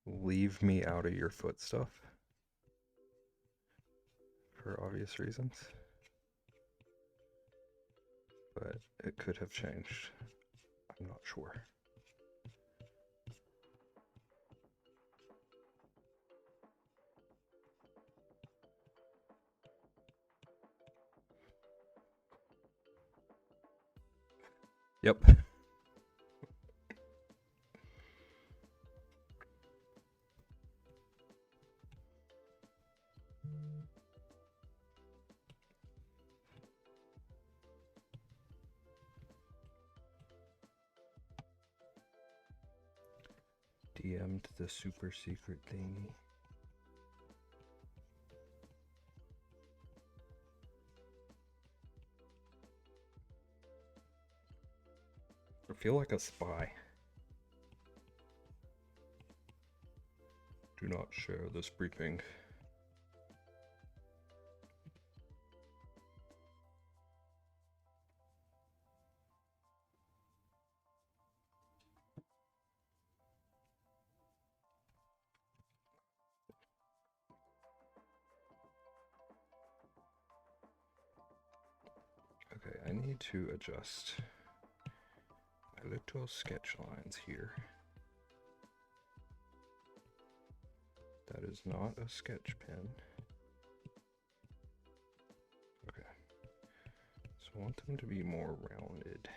leave me out of your foot stuff. For obvious reasons. But it could have changed. I'm not sure. Yep. DM'd the super secret thingy. I feel like a spy. Do not share this briefing. Okay, I need to adjust my little sketch lines here. That is not a sketch pen. Okay, so I want them to be more rounded.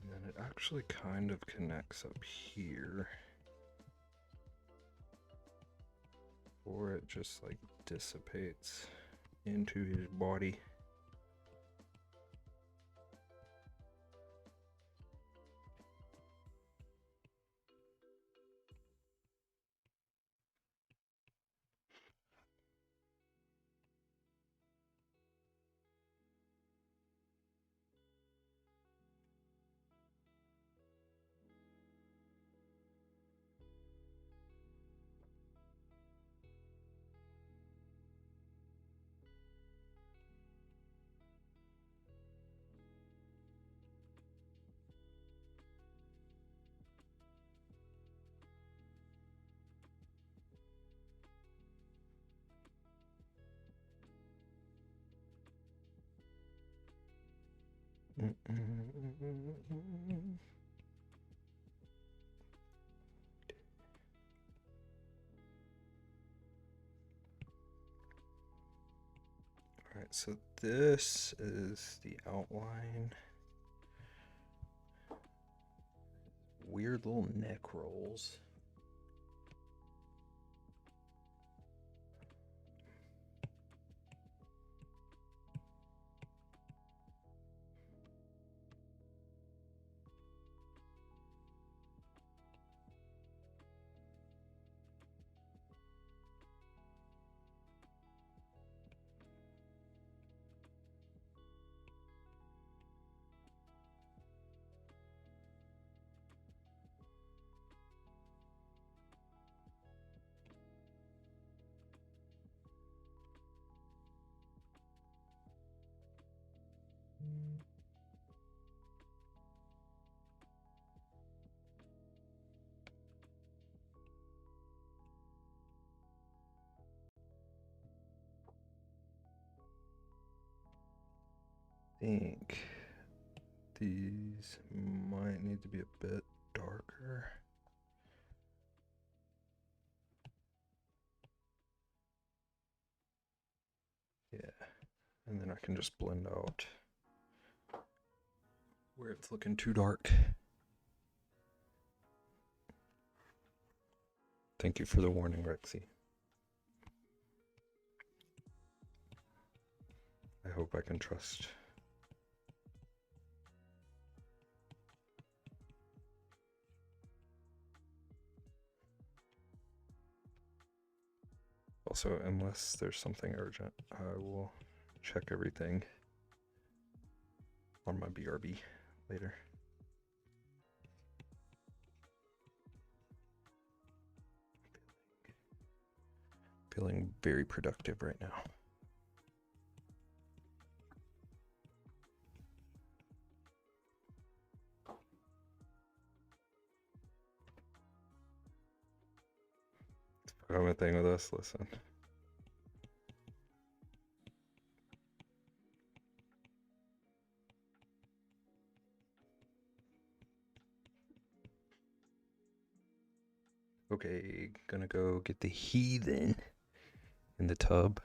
And then it actually kind of connects up here. Or it just like dissipates into his body. Alright, so this is the outline. Weird little neck rolls. I think these might need to be a bit darker. Yeah, and then I can just blend out where it's looking too dark. Thank you for the warning, Rexy. I hope I can trust. Also, unless there's something urgent, I will check everything on my BRB later. Feeling very productive right now. Common thing with us, listen. Okay, gonna go get the heathen in the tub.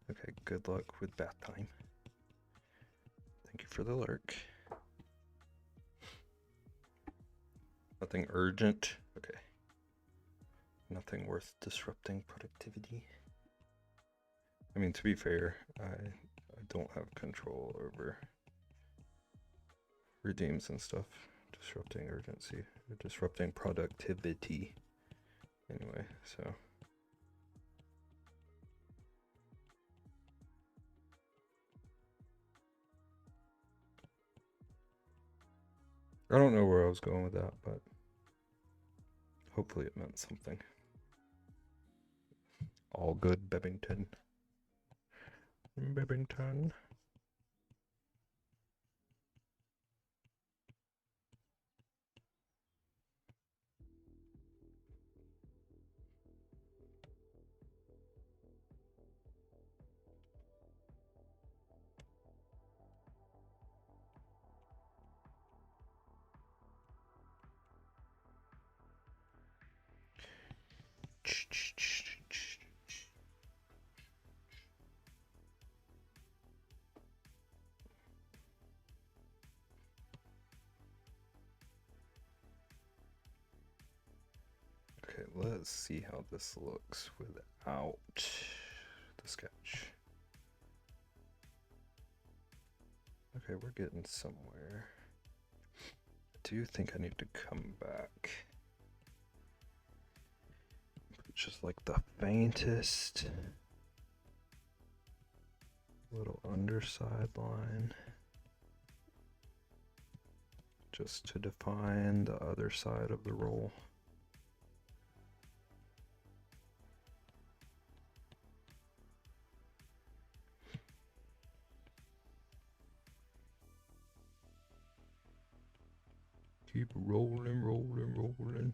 Okay, good luck with bath time. Thank you for the lurk. Nothing urgent. Okay. Nothing worth disrupting productivity. I mean, to be fair, I don't have control over redeems and stuff. Disrupting urgency, disrupting productivity. Anyway, so. I don't know where I was going with that, but hopefully it meant something. All good, Bebington. Bebington. Okay, let's see how this looks without the sketch. Okay, we're getting somewhere. I do think I need to come back. Just like the faintest little underside line. Just to define the other side of the roll. Keep rolling, rolling, rolling.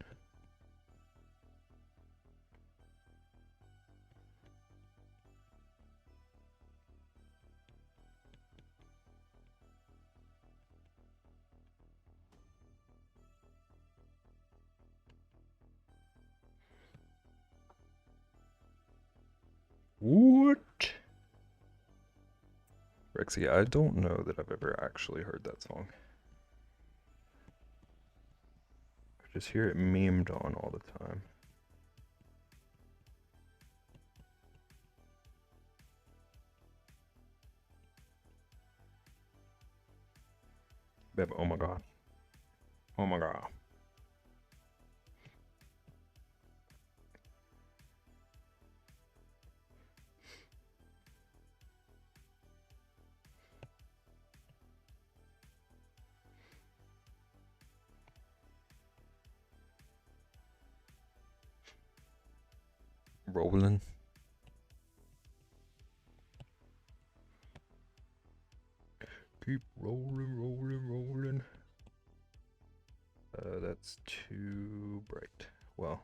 What? Rexy, I don't know that I've ever actually heard that song. I just hear it memed on all the time. Beb, oh my god. Oh my god. Rolling. Keep rolling, rolling, rolling. That's too bright. Well.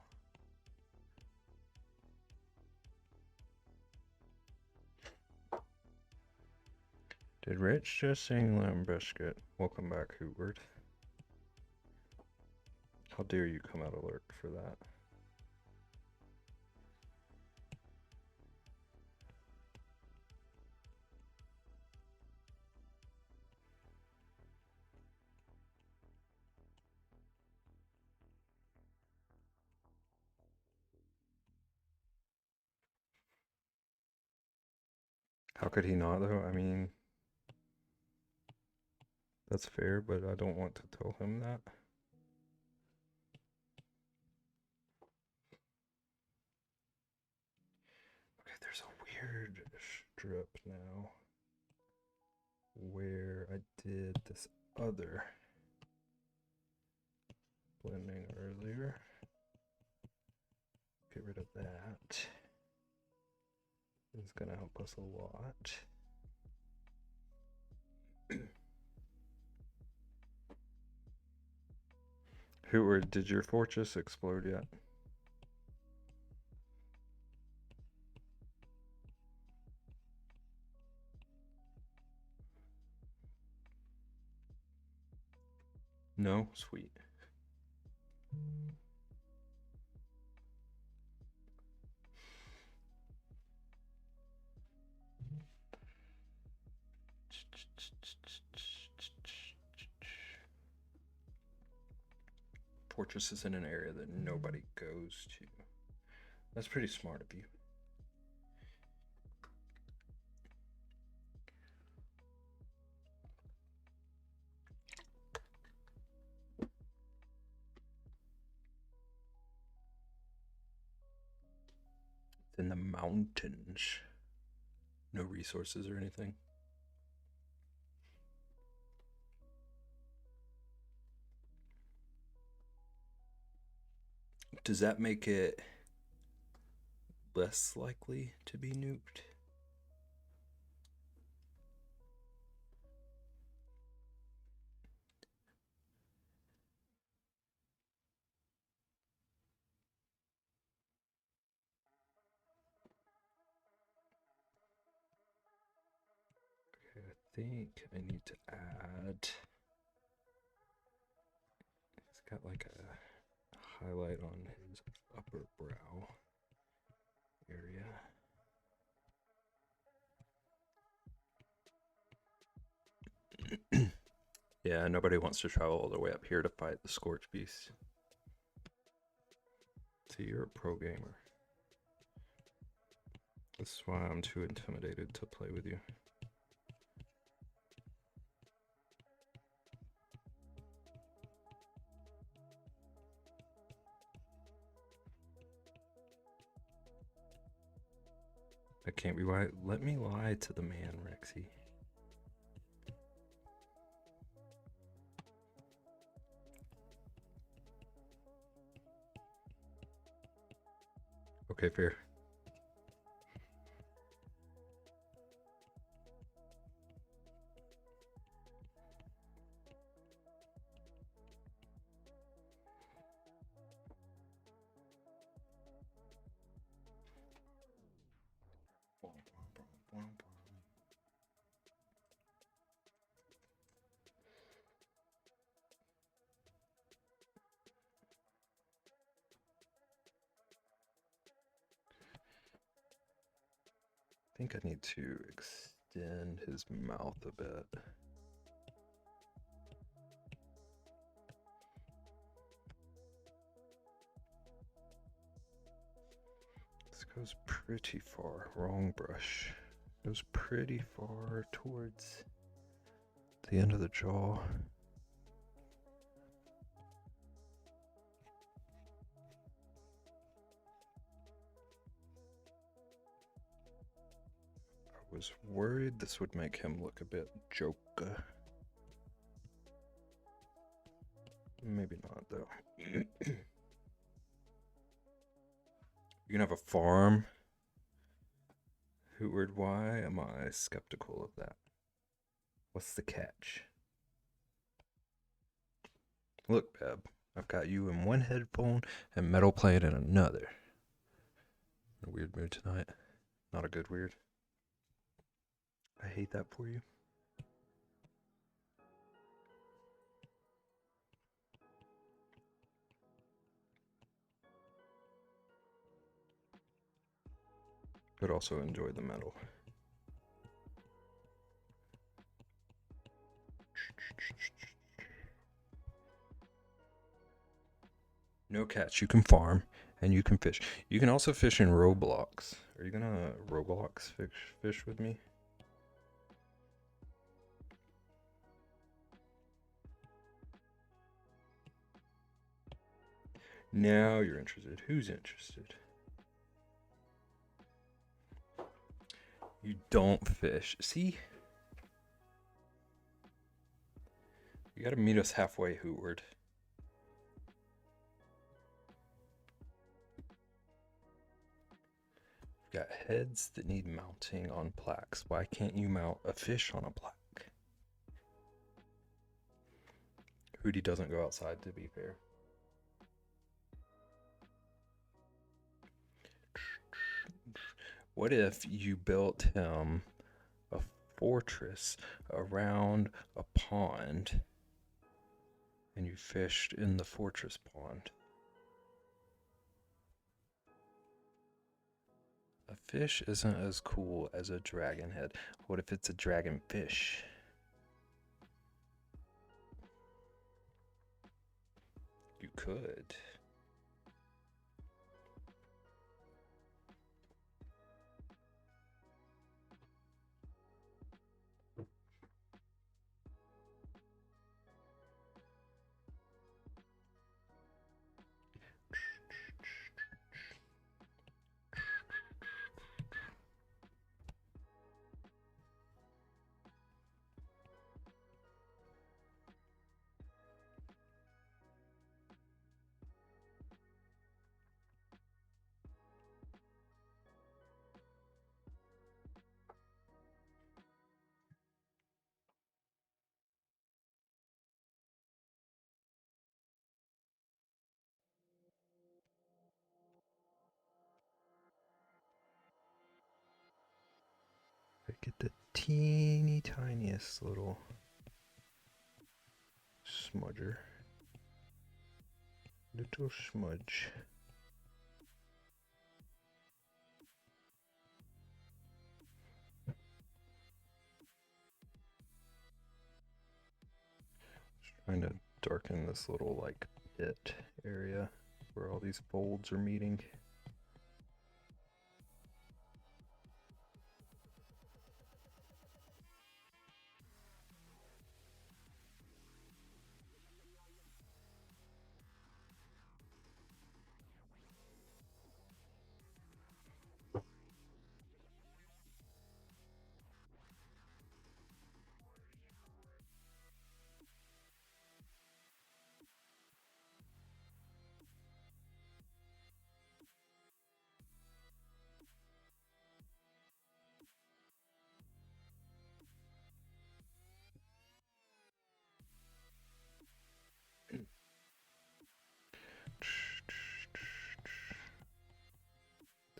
Did Rich just sing Lamb Biscuit? Welcome back, Hootward. How dare you come out alert for that? How could he not, though? I mean, that's fair, but I don't want to tell him that. Okay, there's a weird strip now where I did this other blending earlier. Get rid of that. It's gonna help us a lot. Hootward, did your fortress explode yet? No? Sweet. fortress is in an area that nobody goes to. That's pretty smart of you. It's in the mountains. No resources or anything. Does that make it less likely to be nuked? Okay, I think I need to add. He's got like a highlight on his upper brow area. Yeah, nobody wants to travel all the way up here to fight the Scorch Beast. So you're a pro gamer. That's why I'm too intimidated to play with you. I can't be right. Let me lie to the man, Rexy. Okay, fair. I think I need to extend his mouth a bit. This goes pretty far. Wrong brush. Goes pretty far towards the end of the jaw. I was worried this would make him look a bit Joker. Maybe not, though. You can have a farm. Hootward, why am I skeptical of that? What's the catch? Look, Beb, I've got you in one headphone and metal playing in another. In a weird mood tonight. Not a good weird. I hate that for you. But also enjoy the metal. No catch. You can farm and you can fish. You can also fish in Roblox. Are you gonna Roblox fish with me? Now you're interested. Who's interested? You don't fish. See? You gotta meet us halfway, Hootward. You've got heads that need mounting on plaques. Why can't you mount a fish on a plaque? Hootie doesn't go outside, to be fair. What if you built him a fortress around a pond and you fished in the fortress pond? A fish isn't as cool as a dragon head. What if it's a dragon fish? You you could. I get the teeny tiniest little smudger. Little smudge. Just trying to darken this little like pit area where all these folds are meeting.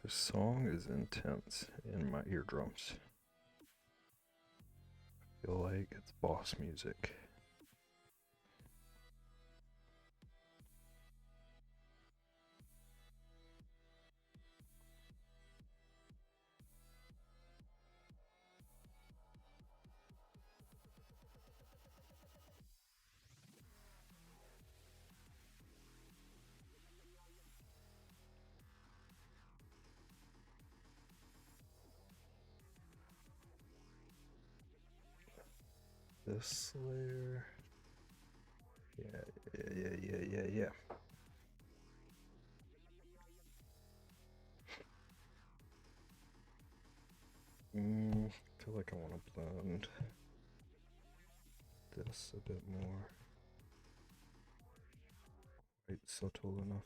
This song is intense in my eardrums. I feel like it's boss music. This layer. Yeah. I feel like I want to blend this a bit more. Right, subtle enough.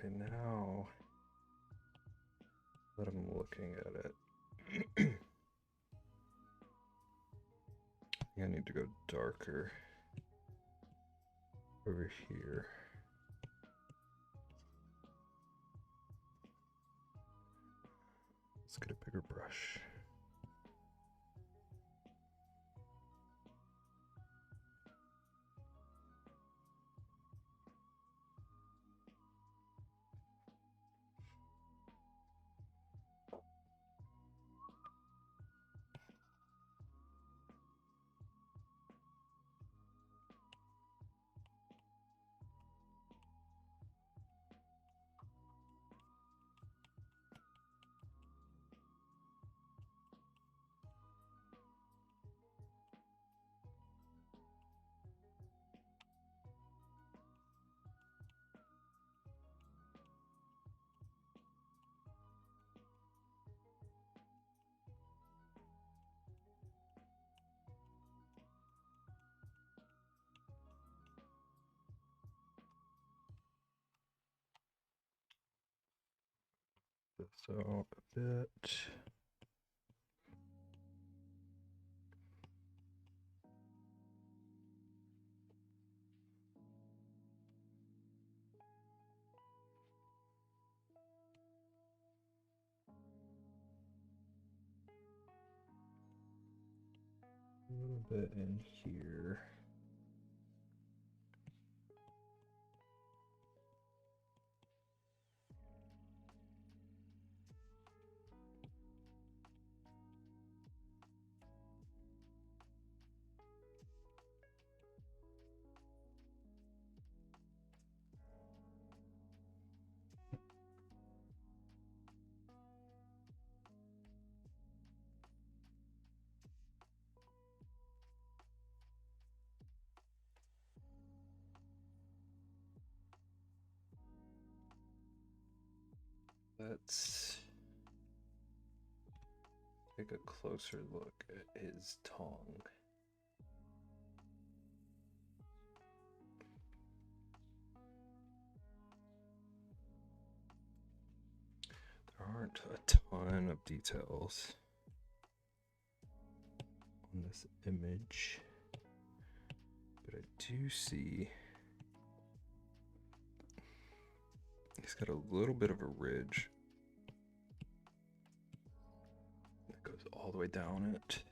Okay, now that I'm looking at it, I think I need to go darker over here. Let's get a bigger brush. This out a bit. A little bit in here. Let's take a closer look at his tongue. There aren't a ton of details on this image, but I do see he's got a little bit of a ridge that goes all the way down it.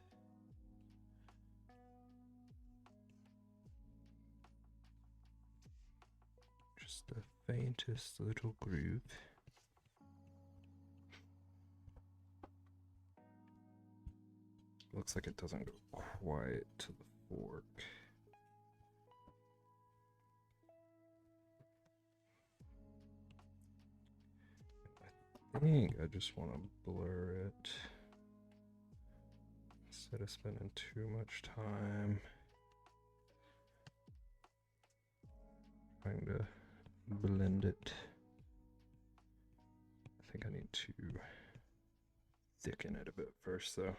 Just the faintest little groove. Looks like it doesn't go quite to the fork. I think I just want to blur it instead of spending too much time trying to blend it. I think I need to thicken it a bit first though.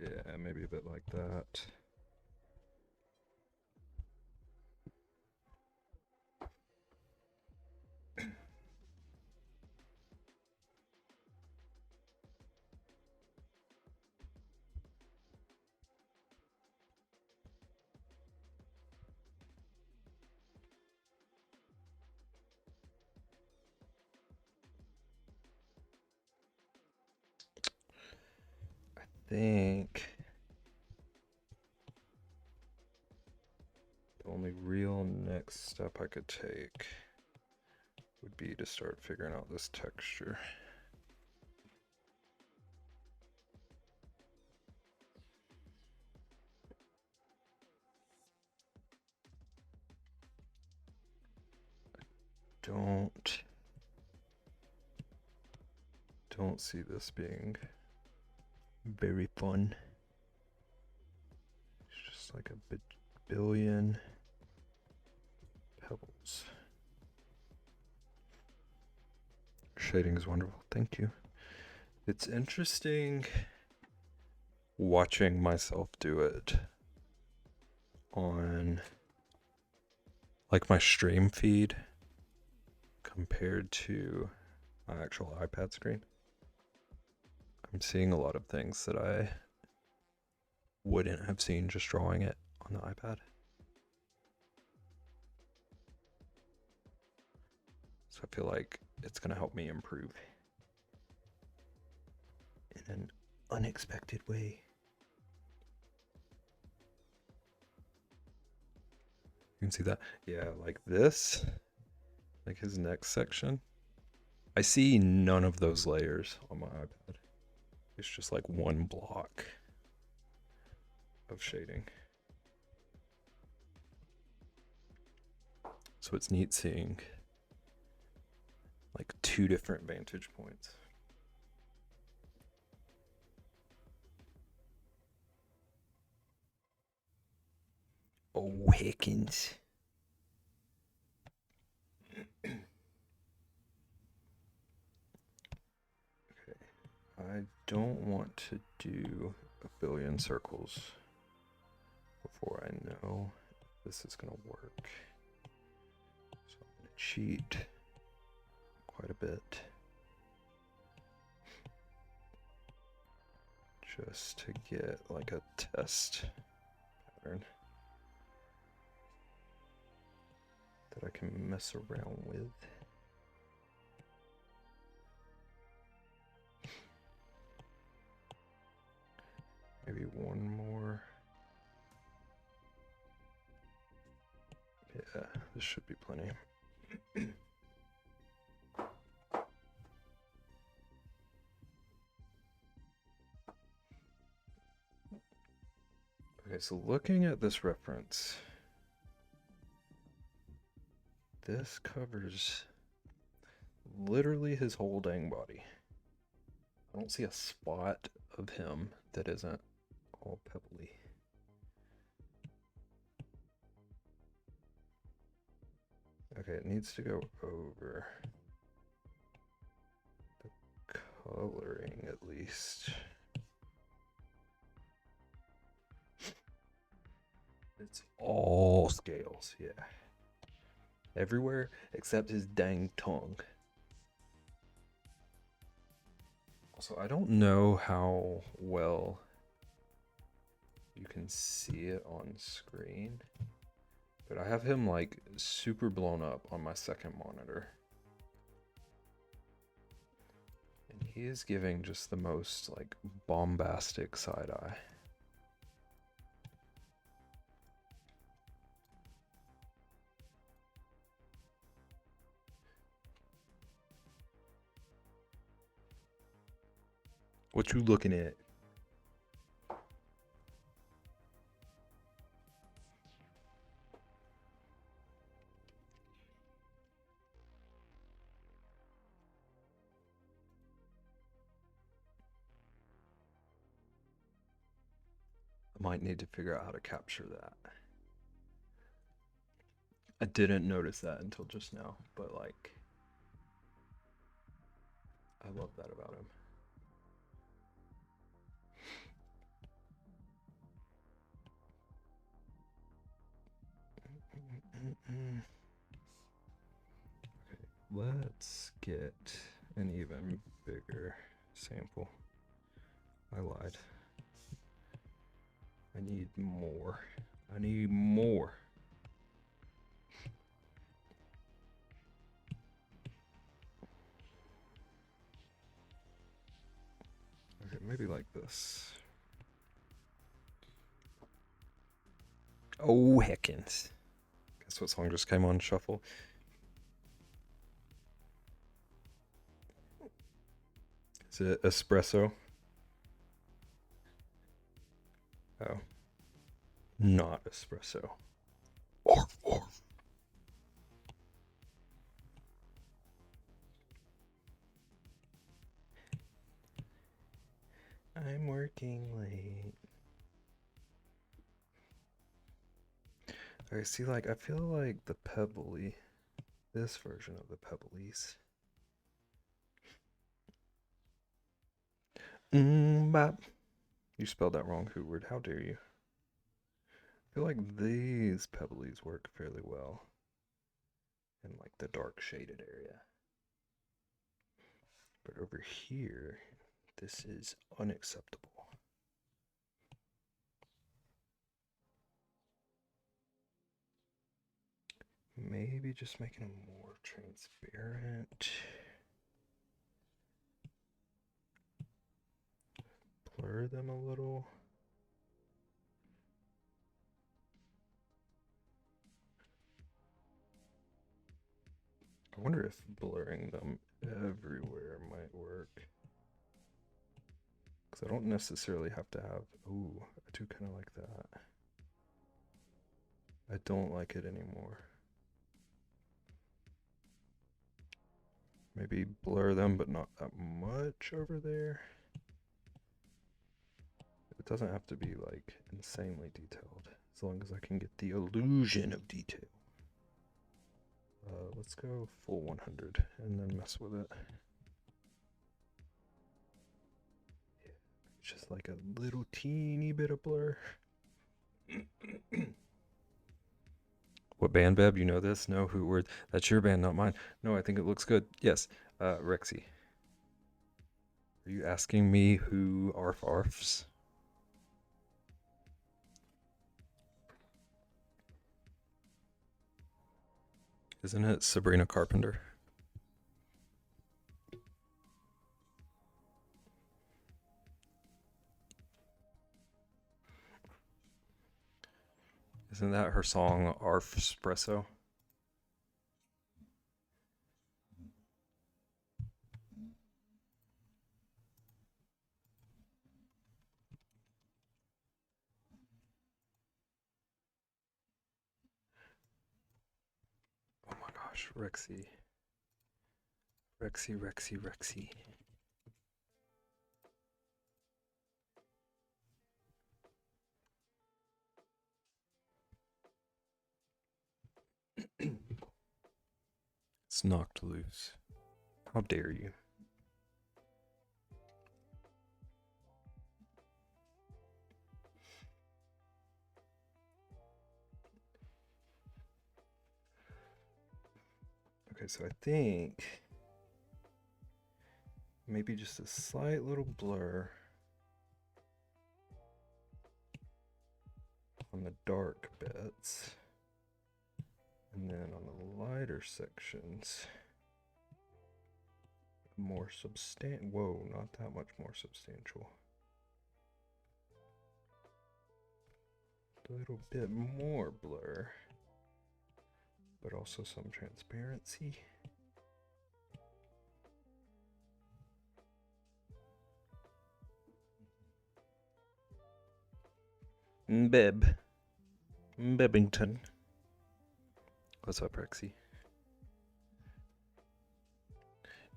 Yeah, maybe a bit like that. I think the only real next step I could take would be to start figuring out this texture. Don't see this being very fun. It's just like a billion pebbles. Shading is wonderful, thank you. It's interesting watching myself do it on like my stream feed compared to my actual iPad screen. I'm seeing a lot of things that I wouldn't have seen just drawing it on the iPad. So I feel like it's gonna help me improve in an unexpected way. You can see that? Yeah, like this, like his next section. I see none of those layers on my iPad. It's just like one block of shading. So it's neat seeing like two different vantage points. Oh, Hickens. Okay, I don't want to do a billion circles before I know if this is gonna work. So I'm gonna cheat quite a bit. just to get like a test pattern that I can mess around with. Maybe one more. Yeah, this should be plenty. Okay, so looking at this reference, this covers literally his whole dang body. I don't see a spot of him that isn't all pebbly. Okay, it needs to go over the coloring at least. It's all scales, yeah. Everywhere except his dang tongue. Also, I don't know how well you can see it on screen, but I have him like super blown up on my second monitor. And he is giving just the most like bombastic side eye. What you looking at? I might need to figure out how to capture that. I didn't notice that until just now, but like, I love that about him. Okay, let's get an even bigger sample. I lied. I need more. I need more. Okay, maybe like this. Oh, heckins. Guess what song just came on shuffle? Is it Espresso? Oh. Not Espresso. Orf, orf. I'm working late. Okay, see, like, I feel like the pebbly, this version of the pebblies. Bop. You spelled that wrong, Hootward. How dare you? I feel like these pebblies work fairly well in like the dark shaded area. But over here, this is unacceptable. Maybe just making them more transparent. Blur them a little. I wonder if blurring them everywhere might work. Because I don't necessarily have to have... Ooh, I do kind of like that. I don't like it anymore. Maybe blur them, but not that much over there. It doesn't have to be like insanely detailed, as long as I can get the illusion of detail. Let's go full 100 and then mess with it. Yeah, just like a little teeny bit of blur. What band, Beb? You know this? No, who word? That's your band, not mine. No, I think it looks good. Yes, Rexy. Are Are you asking me who arf arfs? Isn't it Sabrina Carpenter? Isn't that her song Arf Espresso? Oh my gosh, Rexy. Rexy. It's knocked loose. How dare you? Okay, so I think maybe just a slight little blur on the dark bits. And then on the lighter sections, more substantial. Whoa, not that much more substantial. A little bit more blur, but also some transparency. Bebbington. What's up, Rexy?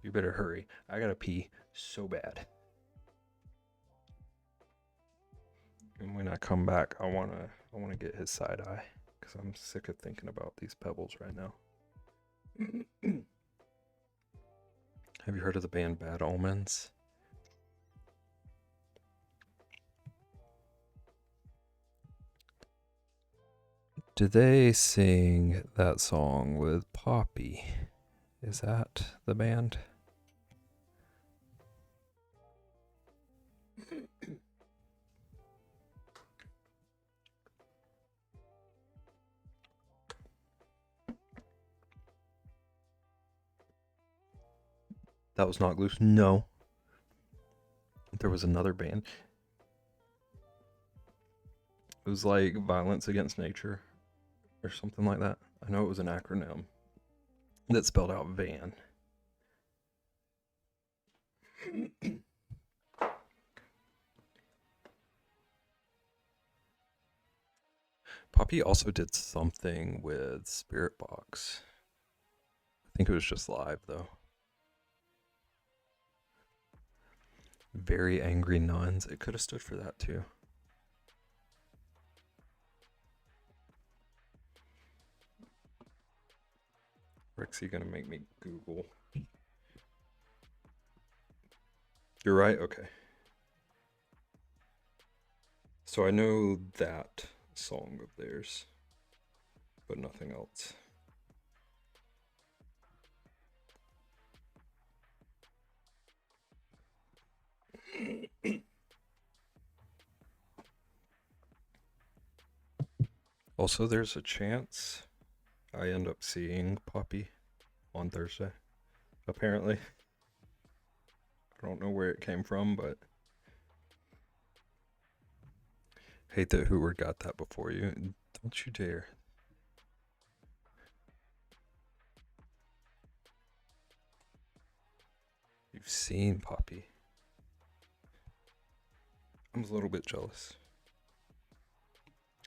You better hurry. I gotta pee so bad. And when I come back, I wanna get his side eye because I'm sick of thinking about these pebbles right now. Have you heard of the band Bad Omens? Do they sing that song with Poppy? Is that the band? That was not loose. No. There was another band. It was like Violence Against Nature or something like that. I know it was an acronym that spelled out van. Poppy also did something with Spirit Box. I think it was just live though. Very Angry Nuns. It could have stood for that too. Rexy gonna make me Google. You're right? Okay. So I know that song of theirs, but nothing else. Also, there's a chance I end up seeing Poppy on Thursday, apparently. I don't know where it came from, but hate that Hoover got that before you. Don't you dare. You've seen Poppy. I'm a little bit jealous.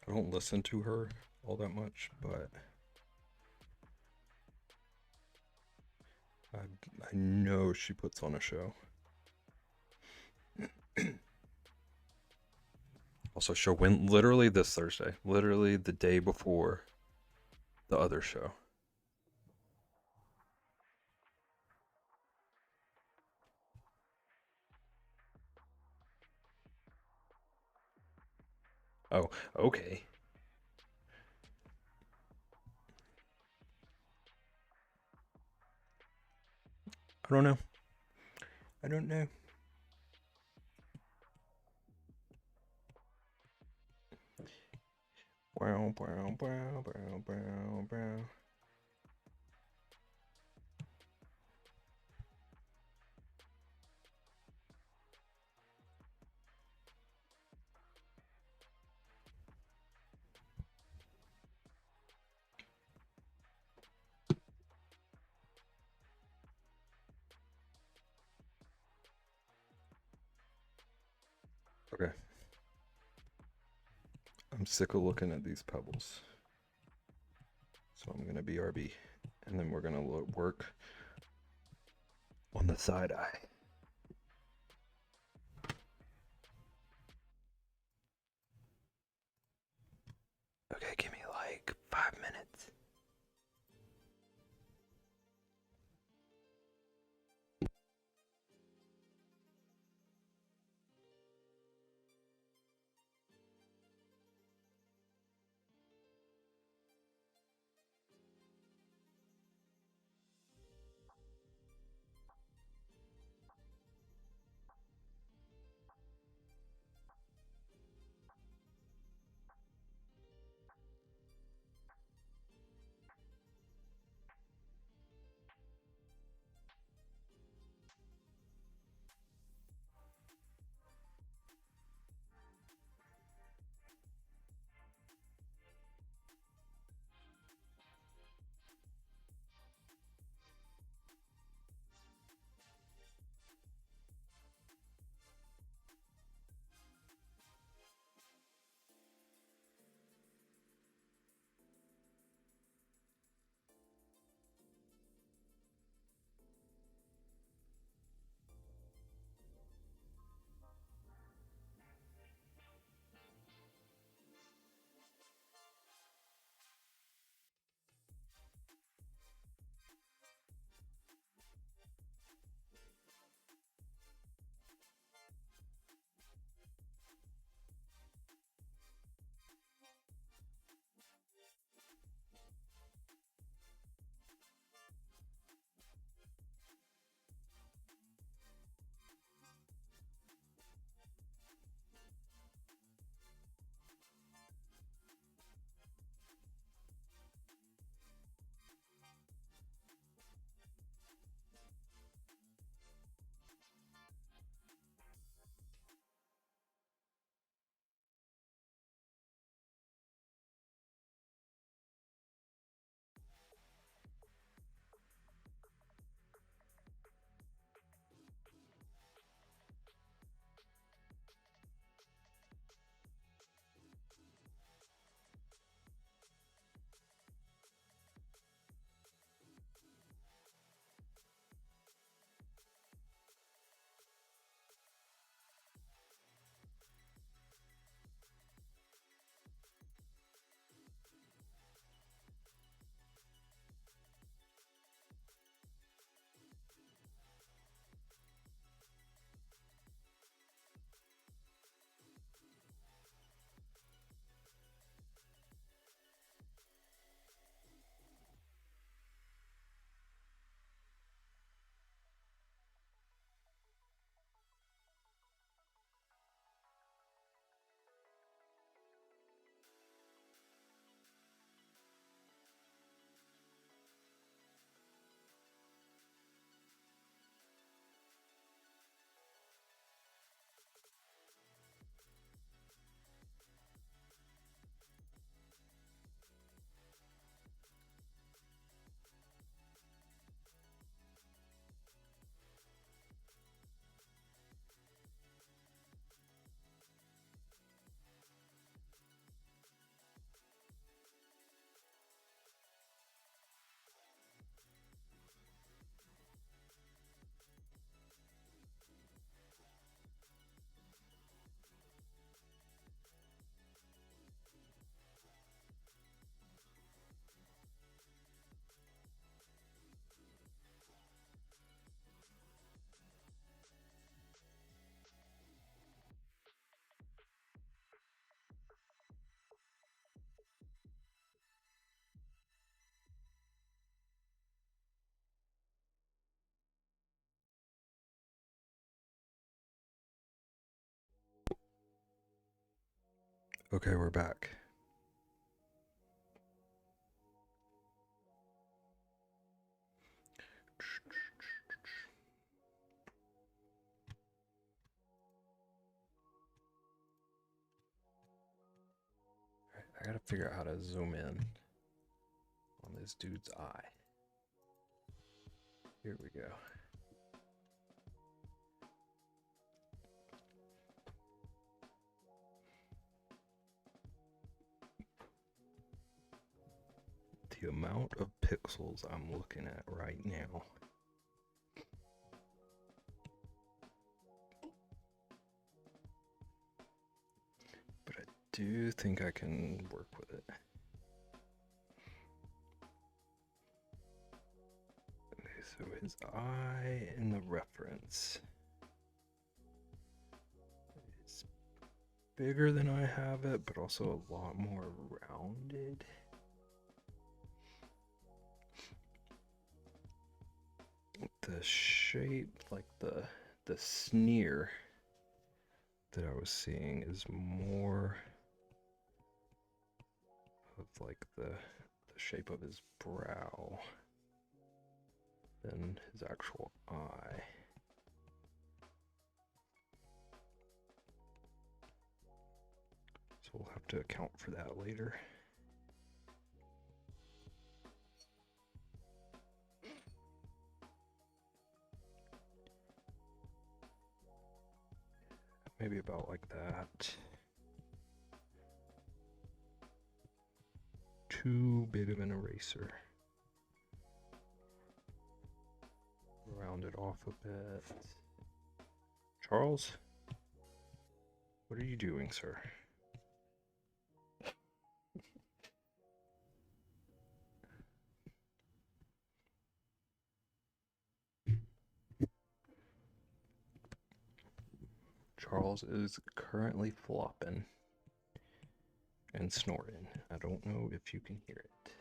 I don't listen to her all that much, but I know she puts on a show. Also, show went literally this Thursday, literally the day before the other show. Oh, okay. I don't know. Brown, brown, brown, brown, brown, brown. Okay. I'm sick of looking at these pebbles. So I'm gonna BRB. And then we're gonna work on the side eye. Okay, give me like 5 minutes. Okay, we're back. I gotta figure out how to zoom in on this dude's eye. Here we go. The amount of pixels I'm looking at right now. But I do think I can work with it. Okay, so his eye in the reference is bigger than I have it, but also a lot more rounded. The shape, like the sneer that I was seeing is more of like the shape of his brow than his actual eye. So we'll have to account for that later. Maybe about like that. Too big of an eraser. Round it off a bit. Charles? What are you doing, sir? Charles is currently flopping and snoring. I don't know if you can hear it.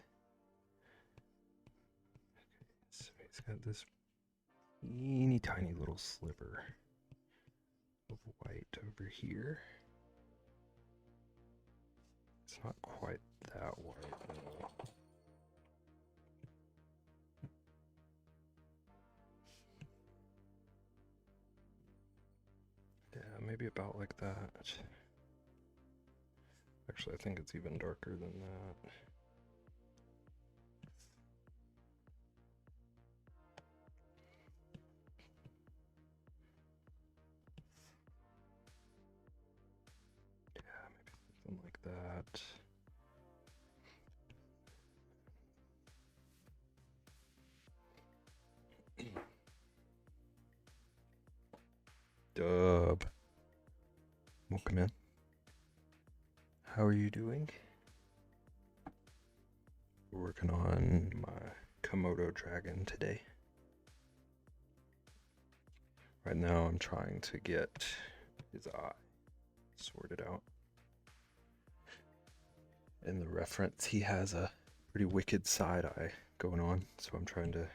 So he's got this teeny tiny little sliver of white over here. It's not quite that white though. Yeah, maybe about like that. Actually, I think it's even darker than that. Yeah, maybe something like that. Dub. Welcome in. How are you doing? We're working on my komodo dragon today. Right now I'm trying to get his eye sorted out. In the reference, he has a pretty wicked side eye going on, so I'm trying to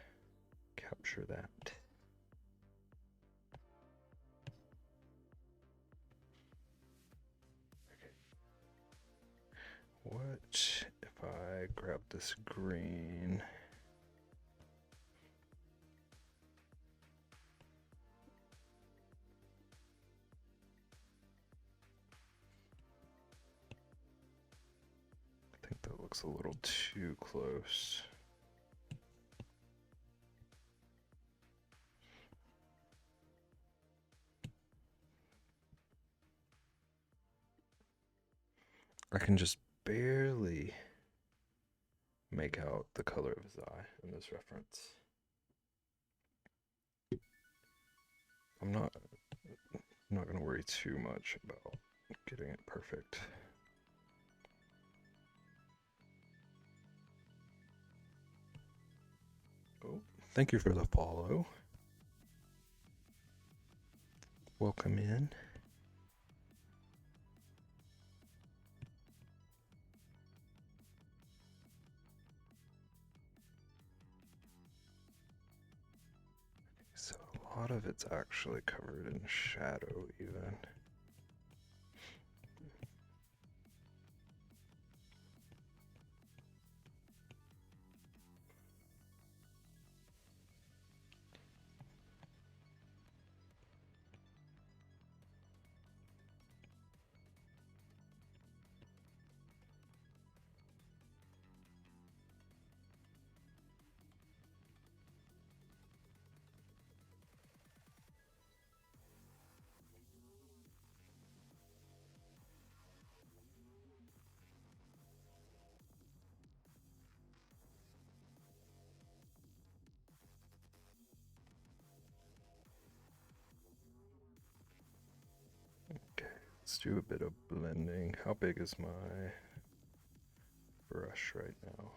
capture that. What if I grab this green? I think that looks a little too close. I can just barely make out the color of his eye in this reference. I'm not going to worry too much about getting it perfect. Oh, thank you for the follow. Welcome in. So a lot of it's actually covered in shadow even. Let's do a bit of blending. How big is my brush right now?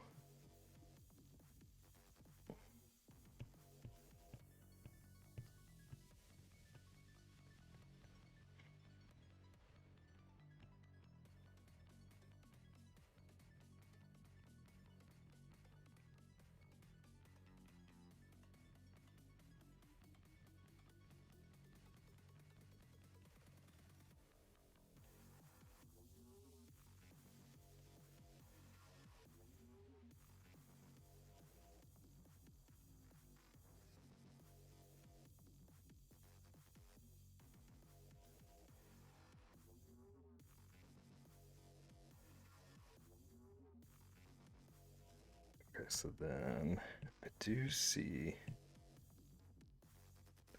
Okay, so then I do see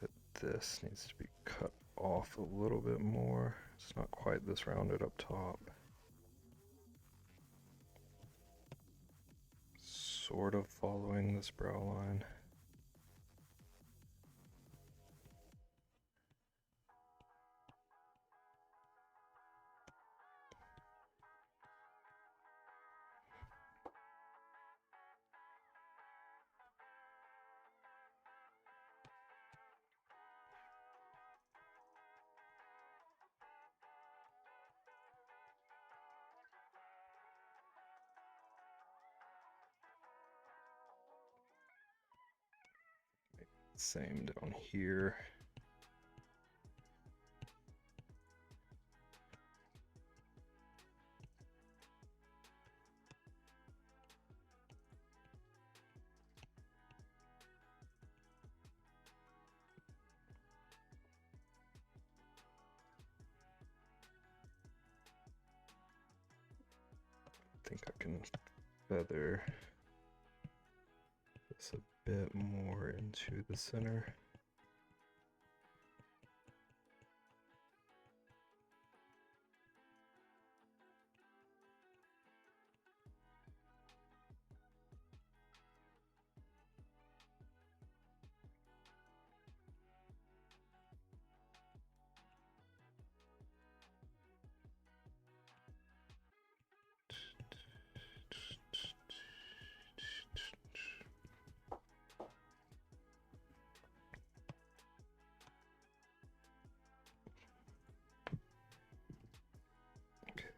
that this needs to be cut off a little bit more. It's not quite this rounded up top. Sort of following this brow line. Same down here. I think I can feather this a bit more into the center.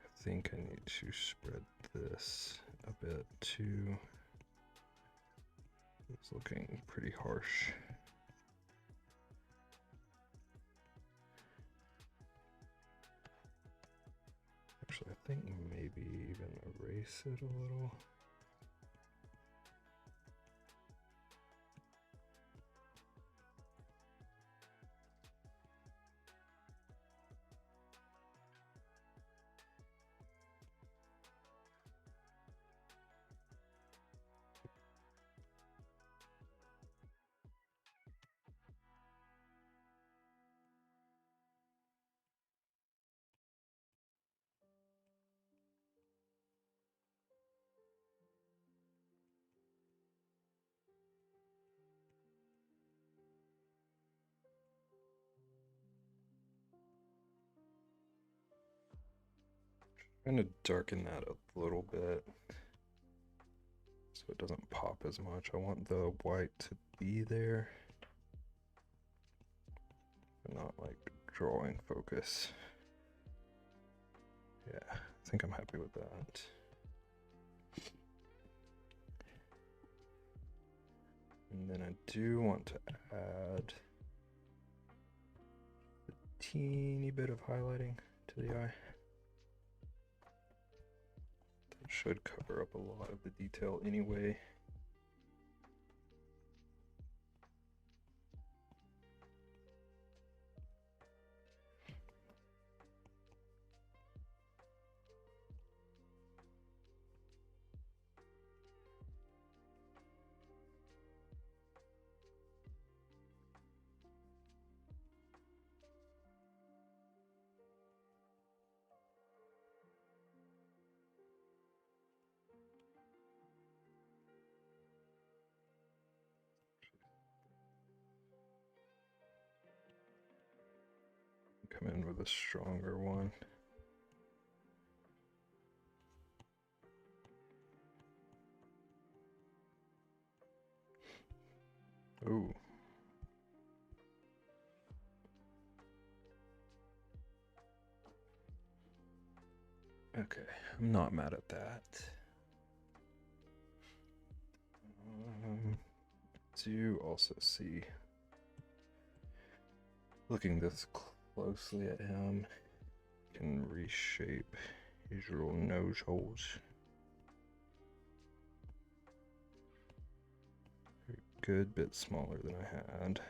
I think I need to spread this a bit too. It's looking pretty harsh. Actually, I think maybe even erase it a little. I'm going to darken that a little bit so it doesn't pop as much. I want the white to be there and not like drawing focus. Yeah, I think I'm happy with that. And then I do want to add a teeny bit of highlighting to the eye. That should cover up a lot of the detail anyway. come in with a stronger one. Ooh. Okay, I'm not mad at that. Do also see, looking this closely at him, can reshape his little nose holes. A good bit smaller than I had.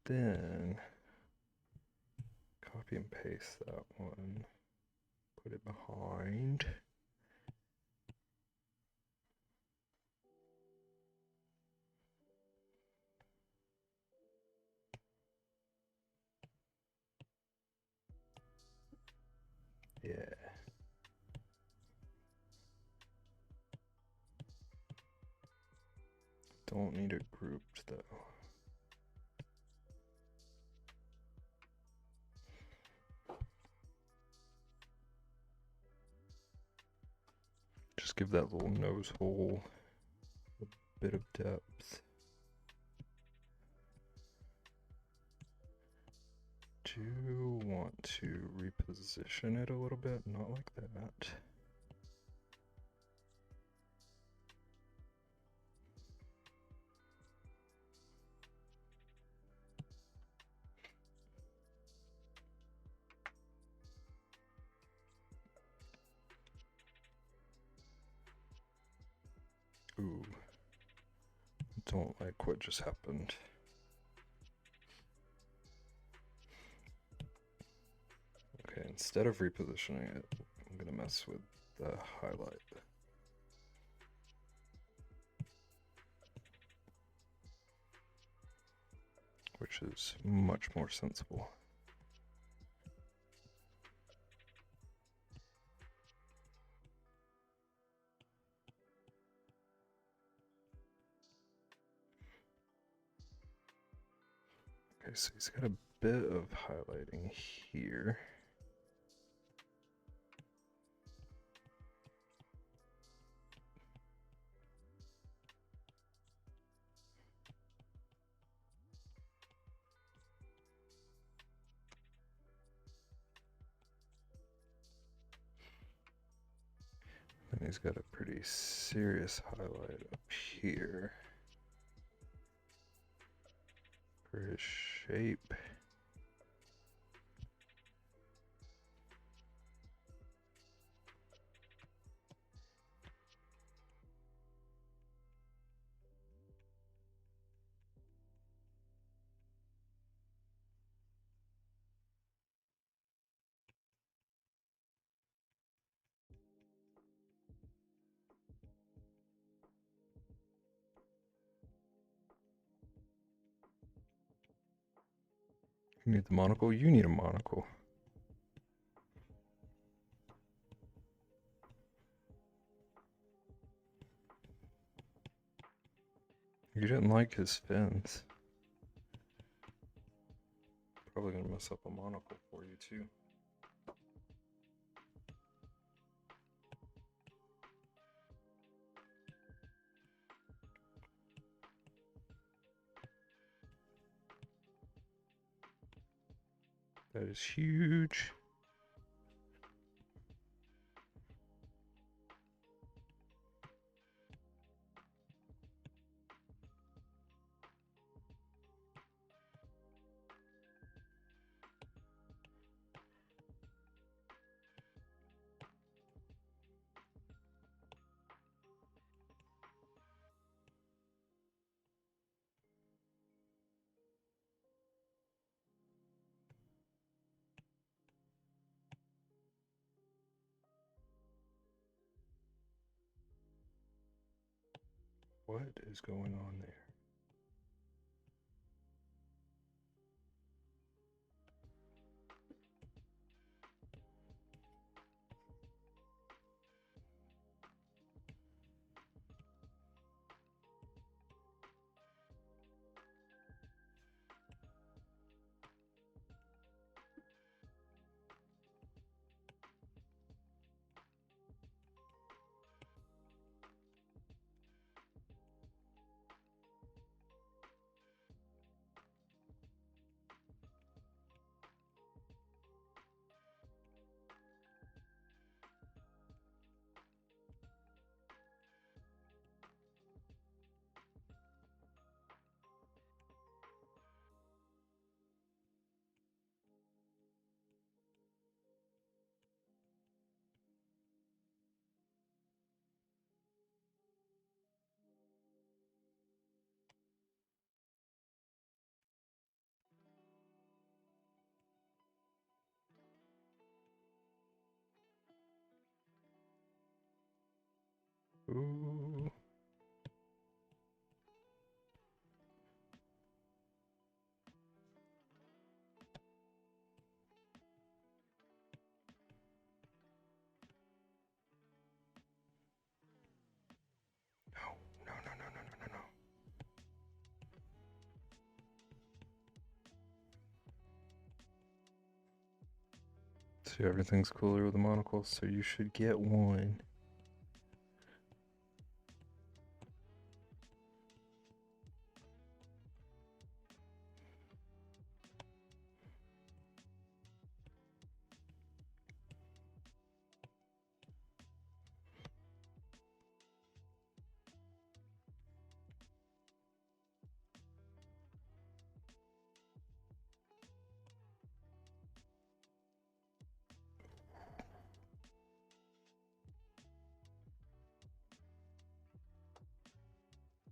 Then copy and paste that one, put it behind. Yeah. Don't need it grouped though. Just give that little nose hole a bit of depth. Do want to reposition it a little bit, not like that. Ooh, don't like what just happened. Okay, instead of repositioning it, I'm gonna mess with the highlight. Which is much more sensible. Okay, so he's got a bit of highlighting here. And he's got a pretty serious highlight up here for his shape. You need the monocle? You need a monocle. You didn't like his fins. Probably gonna mess up a monocle for you too. That is huge. What is going on there? Ooh. No, no, no, no, no, no, no, no. See, everything's cooler with a monocle, so you should get one.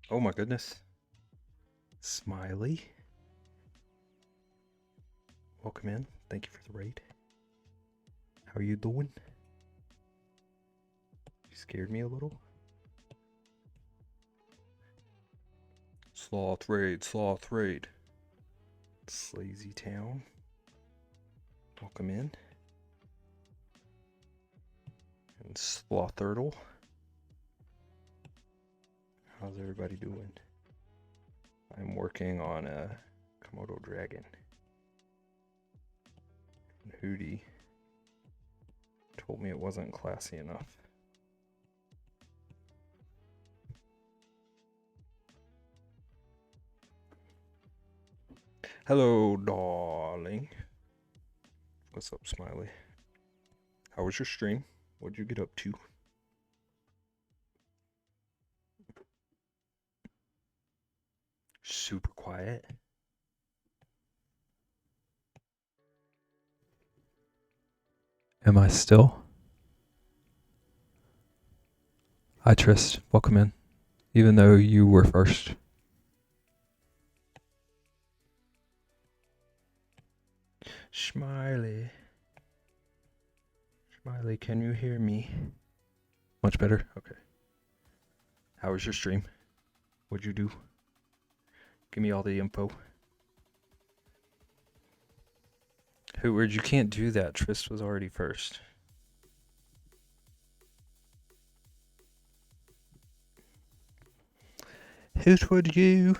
Oh my goodness. Smiley. Welcome in. Thank you for the raid. How are you doing? You scared me a little. Sloth raid, sloth raid. Slazy Town. Welcome in. And Slothurtle. How's everybody doing? I'm working on a Komodo dragon. And Hootie told me it wasn't classy enough. Hello, darling. What's up, Smiley? How was your stream? What'd you get up to? Super quiet. Am I still? Hi, Trist. Welcome in. Even though you were first. Smiley. Smiley, can you hear me? Much better? Okay. How was your stream? What'd you do? Give me all the info. Hootward, you can't do that. Trist was already first. Hootward, you.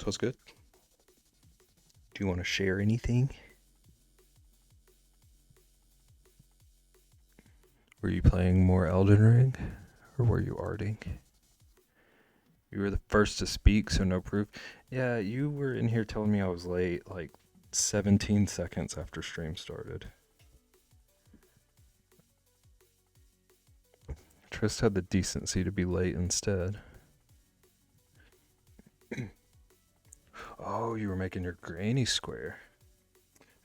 So it's good. Do you want to share anything? Were you playing more Elden Ring? Or were you arting? You were the first to speak, so no proof. Yeah, you were in here telling me I was late, like 17 seconds after stream started. Trist had the decency to be late instead. Oh, you were making your granny square.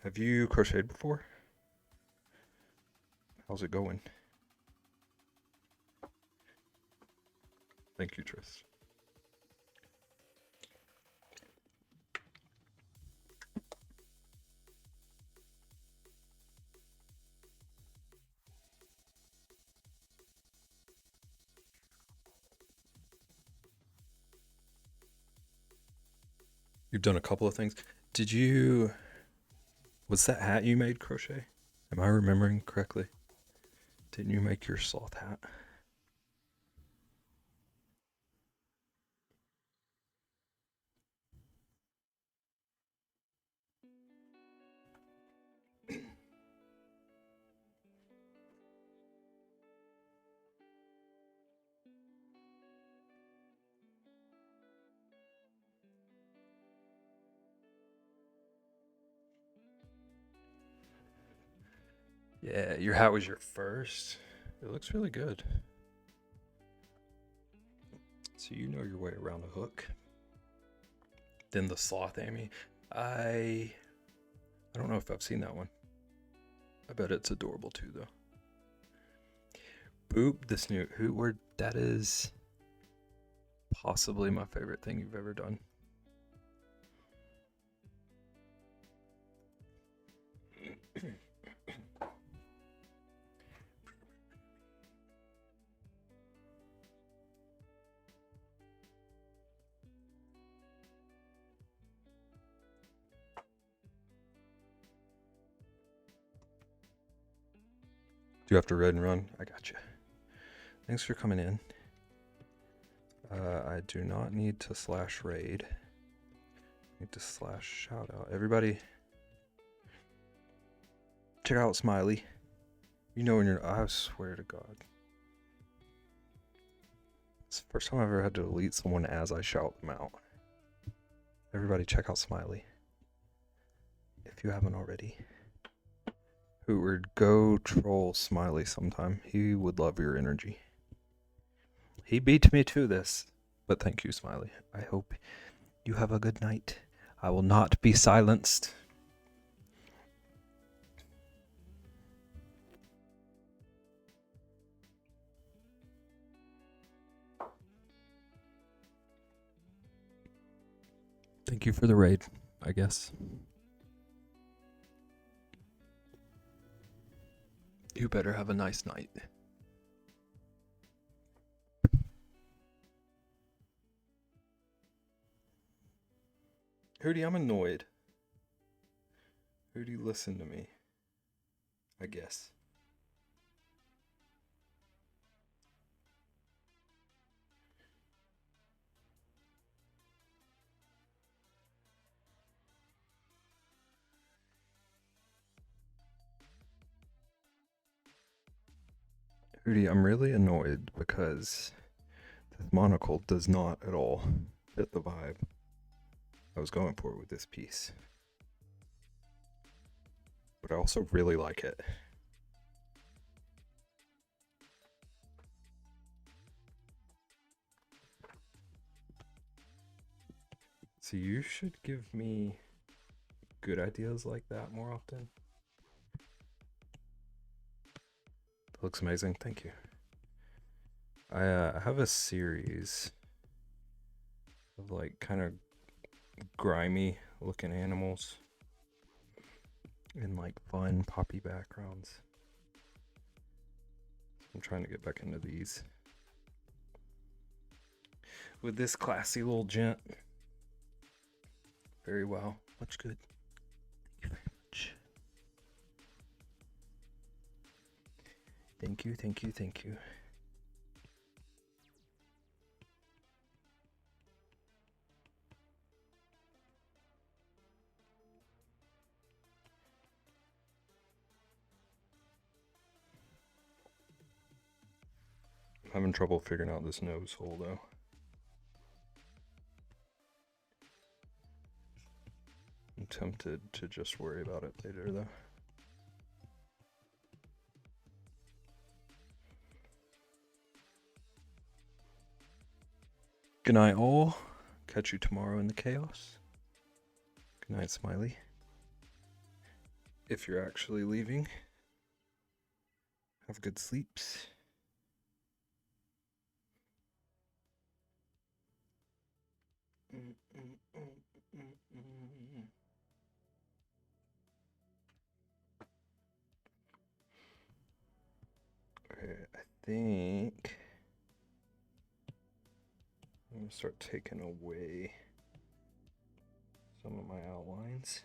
Have you crocheted before? How's it going? Thank you, Trist. You've done a couple of things. Did you... Was that hat you made crochet? Am I remembering correctly? Didn't you make your sloth hat? Yeah, your hat was your first. It looks really good. So you know your way around the hook. Then the sloth Amy. I don't know if I've seen that one. I bet it's adorable too, though. Boop, this new hoot word. That is possibly my favorite thing you've ever done. Do you have to raid and run? I got you. Thanks for coming in. I do not need to slash raid. I need to slash shout out. Everybody, check out Smiley. You know when you're. I swear to God. It's the first time I've ever had to delete someone as I shout them out. Everybody, check out Smiley. If you haven't already. Who would go troll Smiley sometime? He would love your energy. He beat me to this. But thank you, Smiley. I hope you have a good night. I will not be silenced. Thank you for the raid, I guess. You better have a nice night. Hootie, I'm annoyed. Hootie, listen to me. I guess. Hootie, I'm really annoyed because this monocle does not at all fit the vibe I was going for with this piece. But I also really like it. So you should give me good ideas like that more often. That looks amazing. Thank you. I have a series of like kind of grimy looking animals in like fun poppy backgrounds. I'm trying to get back into these with this classy little gent. Very well. Much good. Thank you very much. Thank you, thank you, thank you. I'm having trouble figuring out this nose hole though. I'm tempted to just worry about it later though. Good night all. Catch you tomorrow in the chaos. Good night, Smiley. If you're actually leaving, have good sleeps. Okay, I think I'm gonna start taking away some of my outlines.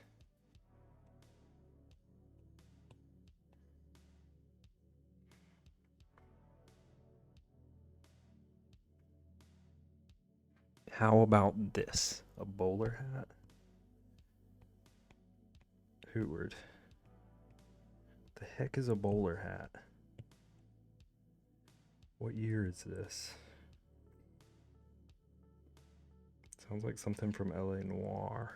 How about this? A bowler hat? Hootward. The heck is a bowler hat? What year is this? Sounds like something from LA Noir.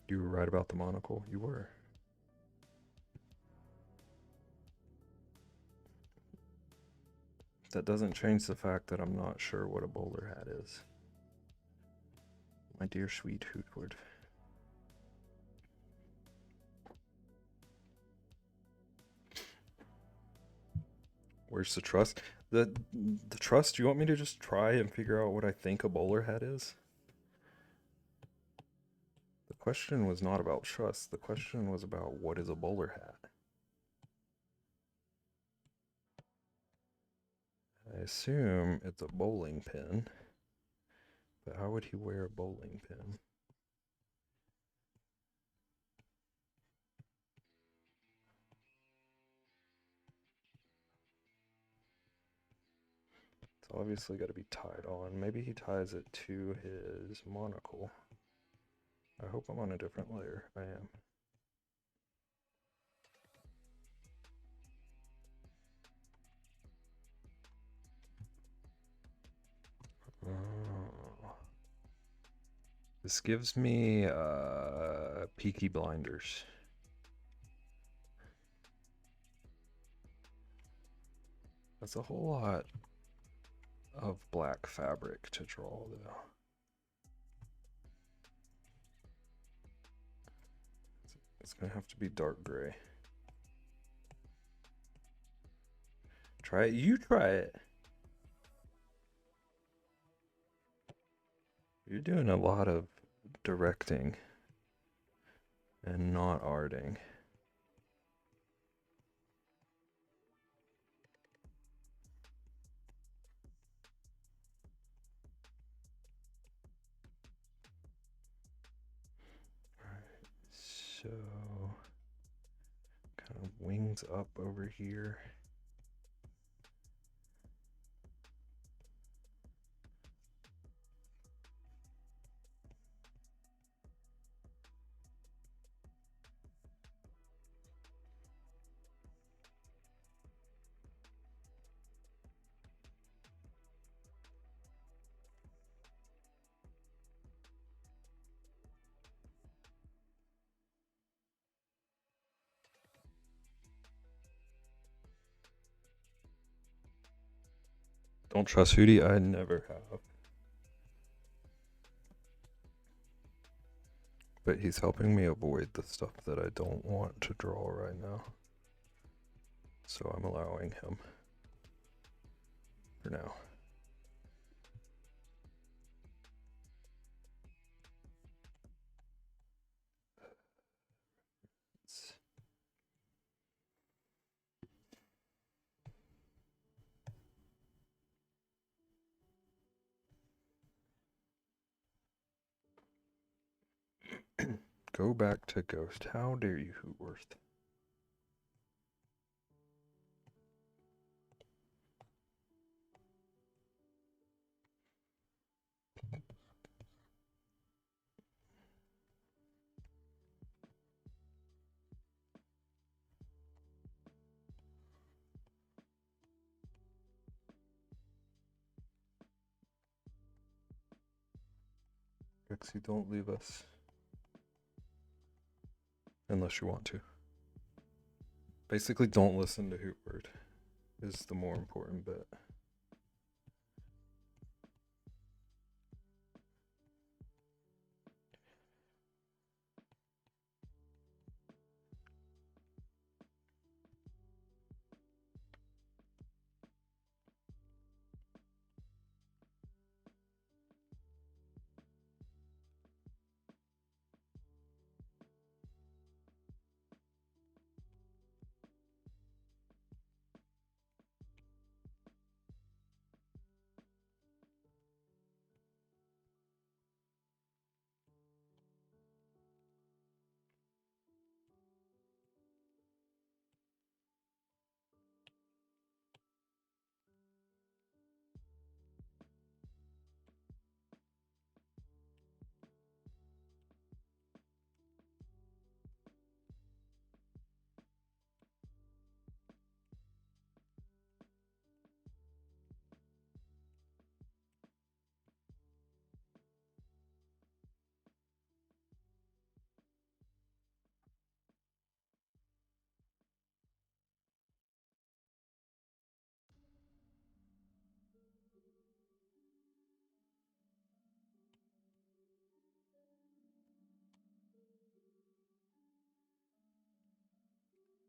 You were right about the monocle. You were. That doesn't change the fact that I'm not sure what a bowler hat is. My dear sweet Hootwood. Where's the trust? The trust, you want me to just try and figure out what I think a bowler hat is? The question was not about trust. The question was about what is a bowler hat? I assume it's a bowling pin, but how would he wear a bowling pin? It's obviously got to be tied on. Maybe he ties it to his monocle. I hope I'm on a different layer. I am. This gives me Peaky Blinders. That's a whole lot of black fabric to draw, though. It's gonna have to be dark gray. Try it. You try it. You're doing a lot of directing and not arting. Alright, so kind of wings up over here. Don't trust Hootie? I never have. But he's helping me avoid the stuff that I don't want to draw right now. So I'm allowing him for now. Go back to Ghost. How dare you, Hootworth? Rexy, don't leave us. Unless you want to. Basically, don't listen to Hootword is the more important bit.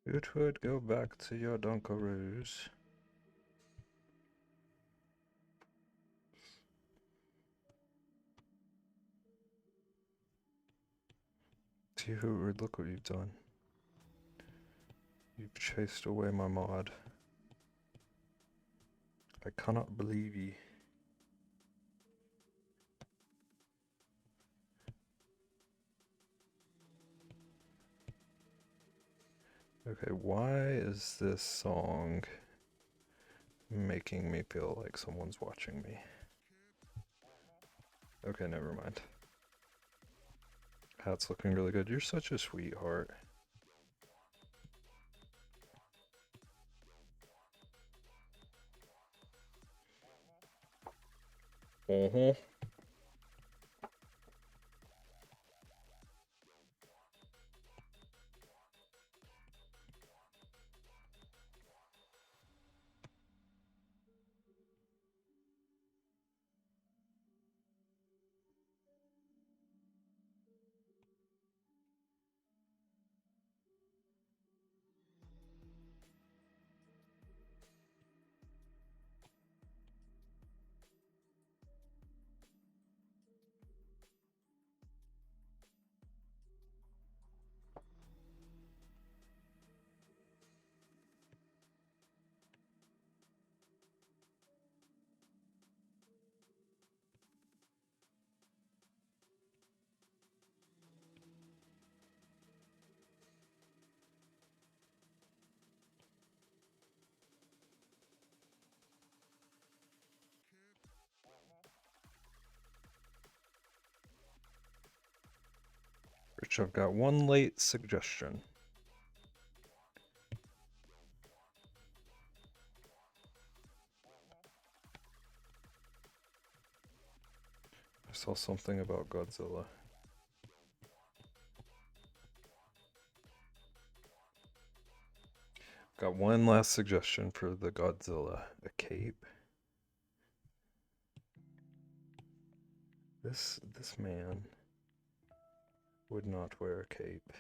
Hootwood, go back to your Dunkaroos. See, Hootwood, look what you've done. You've chased away my mod. I cannot believe you. Okay, why is this song making me feel like someone's watching me? Okay, never mind. Hat's looking really good. You're such a sweetheart. Uh-huh. Rich, I've got one late suggestion. I saw something about Godzilla. Got one last suggestion for the Godzilla. A cape. This man would not wear a cape.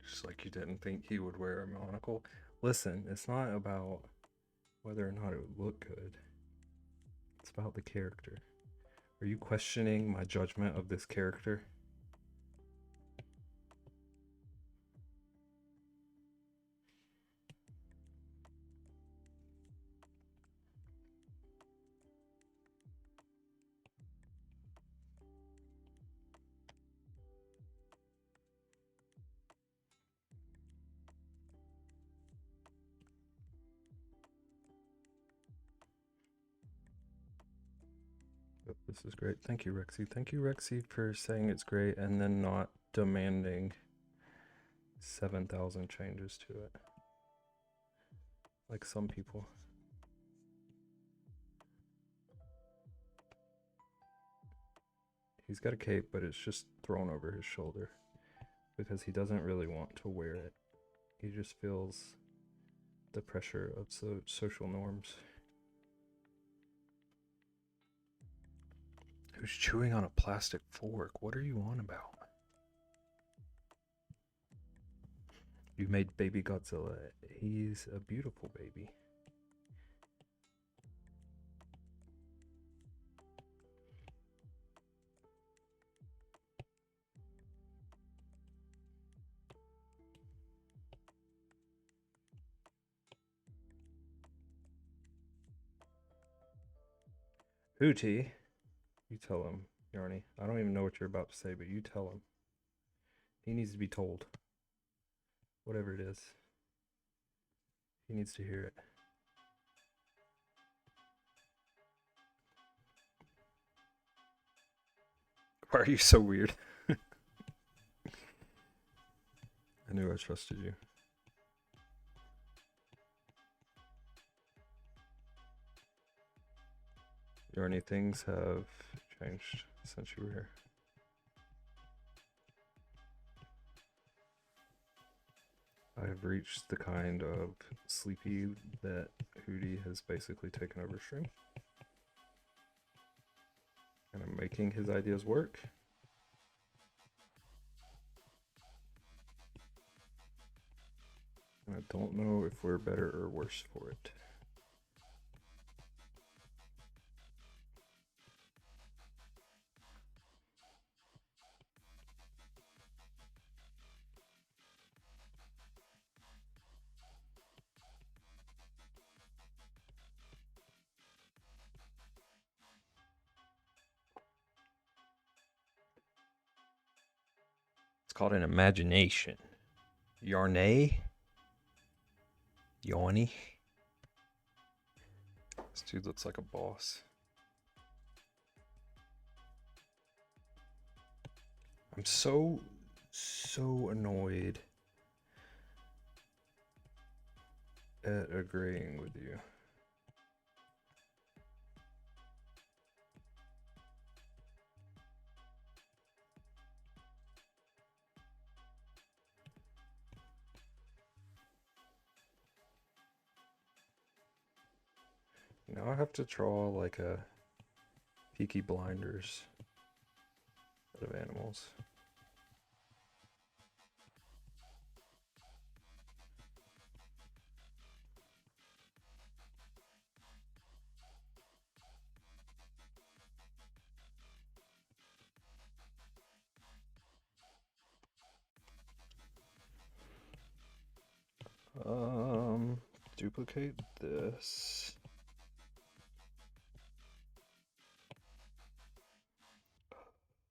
Just like you didn't think he would wear a monocle. Listen, it's not about whether or not it would look good. It's about the character. Are you questioning my judgment of this character? This is great. Thank you, Rexy. Thank you, Rexy, for saying it's great and then not demanding 7,000 changes to it. Like some people. He's got a cape, but it's just thrown over his shoulder because he doesn't really want to wear it. He just feels the pressure of social norms. Who's chewing on a plastic fork? What are you on about? You made baby Godzilla. He's a beautiful baby. Hootie, you tell him, Yarny. I don't even know what you're about to say, but you tell him. He needs to be told. Whatever it is. He needs to hear it. Why are you so weird? I knew I trusted you. Yarny, things have changed since you were here. I have reached the kind of sleepy that Hootie has basically taken over stream. kind of making his ideas work. And I don't know if we're better or worse for it. It's called an imagination. Yarnay? Yawny? This dude looks like a boss. I'm so annoyed at agreeing with you. Now I have to draw like a Peaky Blinders of animals. Duplicate this.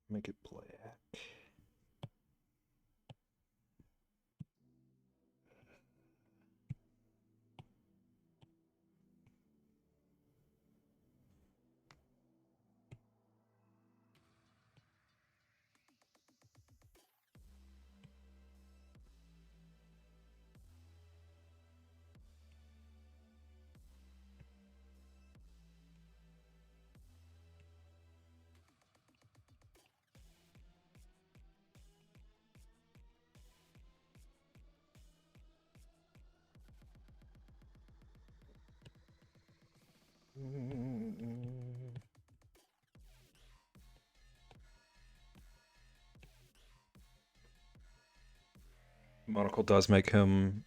Make it black. Monocle does make him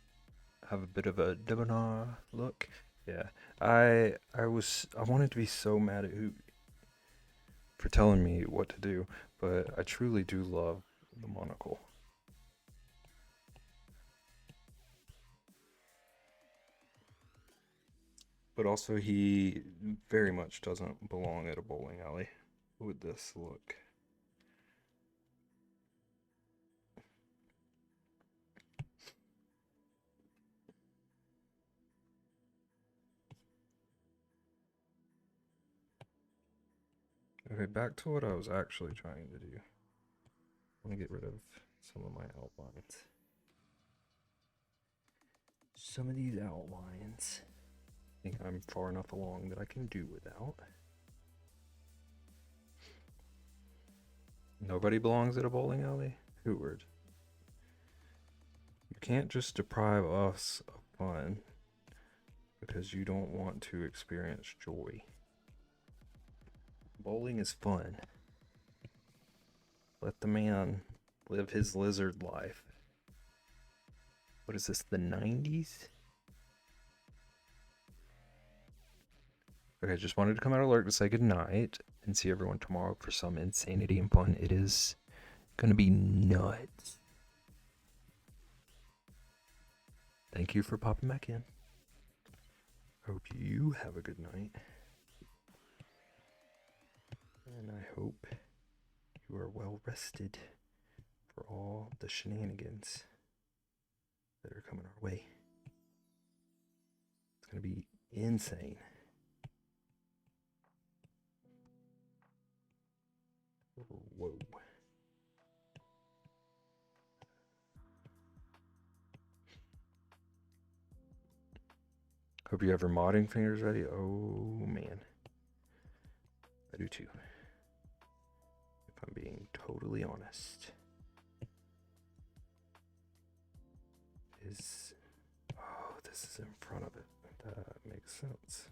have a bit of a debonair look. Yeah, I wanted to be so mad at who for telling me what to do, but I truly do love the monocle. But also, he very much doesn't belong at a bowling alley with this look. Okay, back to what I was actually trying to do. I want to get rid of some of my outlines. Some of these outlines I think I'm far enough along that I can do without. Nobody belongs at a bowling alley? Hooard. You can't just deprive us of fun because you don't want to experience joy. Bowling is fun. Let the man live his lizard life. What is this, the 90s? Okay, just wanted to come out alert to say goodnight and see everyone tomorrow for some insanity and fun. It is gonna be nuts. Thank you for popping back in. Hope you have a good night. And I hope you are well rested for all the shenanigans that are coming our way. It's gonna be insane. Whoa. Hope you have your modding fingers ready. Oh man. I do too. If I'm being totally honest. Oh, this is in front of it. That makes sense.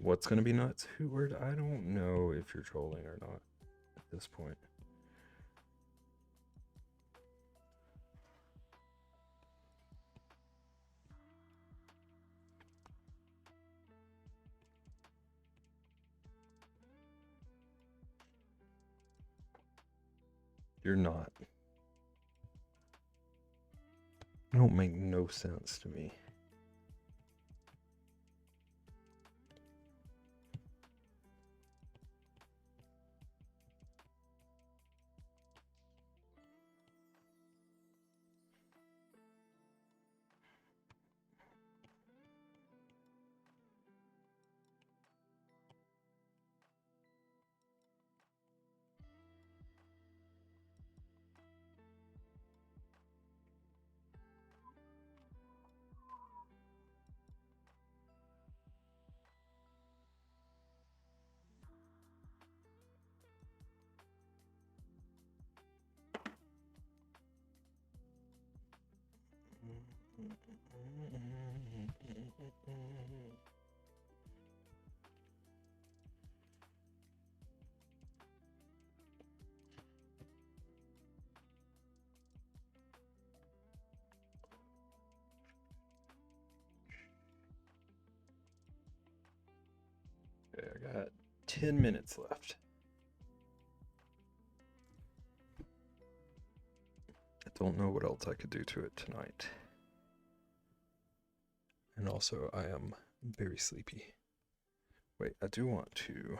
What's gonna be nuts? Word? I don't know if you're trolling or not at this point. You're not. It don't make no sense to me. Okay, I got 10 minutes left. I don't know what else I could do to it tonight. And also, I am very sleepy. Wait, I do want to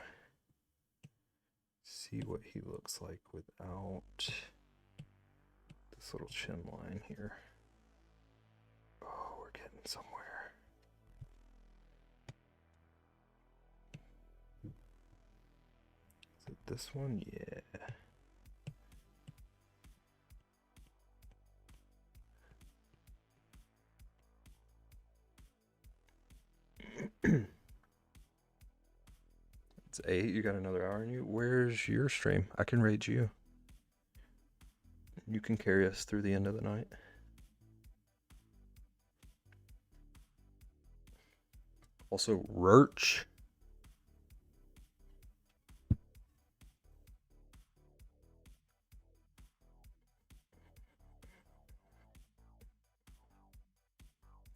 see what he looks like without this little chin line here. Oh, we're getting somewhere. Is it this one? Yeah. It's 8. You got another hour in you. Where's your stream? I can raid you. You can carry us through the end of the night. Also, Roach.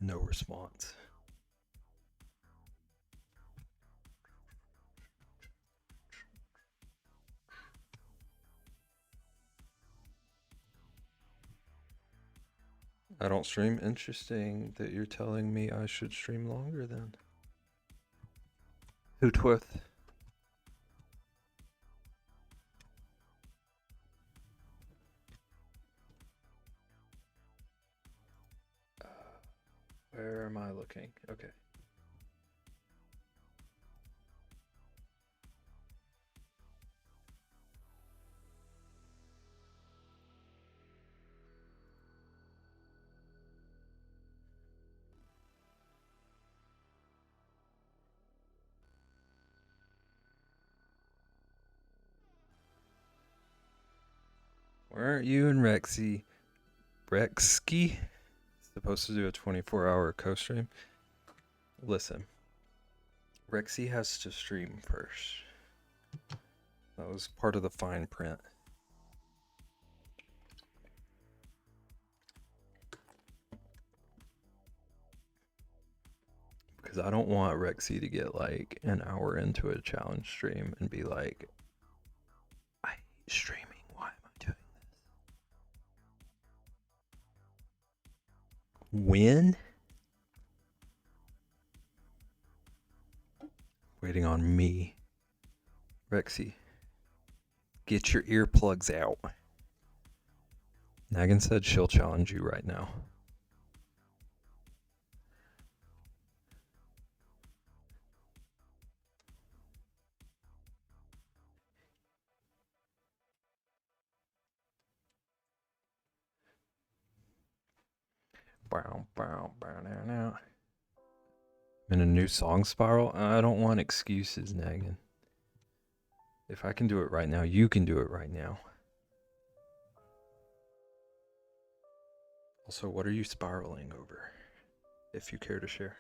No response. I don't stream. Interesting that you're telling me I should stream longer then. Hootworth. Where am I looking? Okay. Where aren't you and Rexy? Rexky? Supposed to do a 24-hour co-stream? Listen. Rexy has to stream first. That was part of the fine print. Because I don't want Rexy to get like an hour into a challenge stream and be like, I hate streaming. Why am I doing this? When? Waiting on me. Rexy, get your earplugs out. Nagan said she'll challenge you right now. Bow, bow, bow, now, now. In a new song spiral? I don't want excuses, Nagan. If I can do it right now, you can do it right now. Also, what are you spiraling over? If you care to share.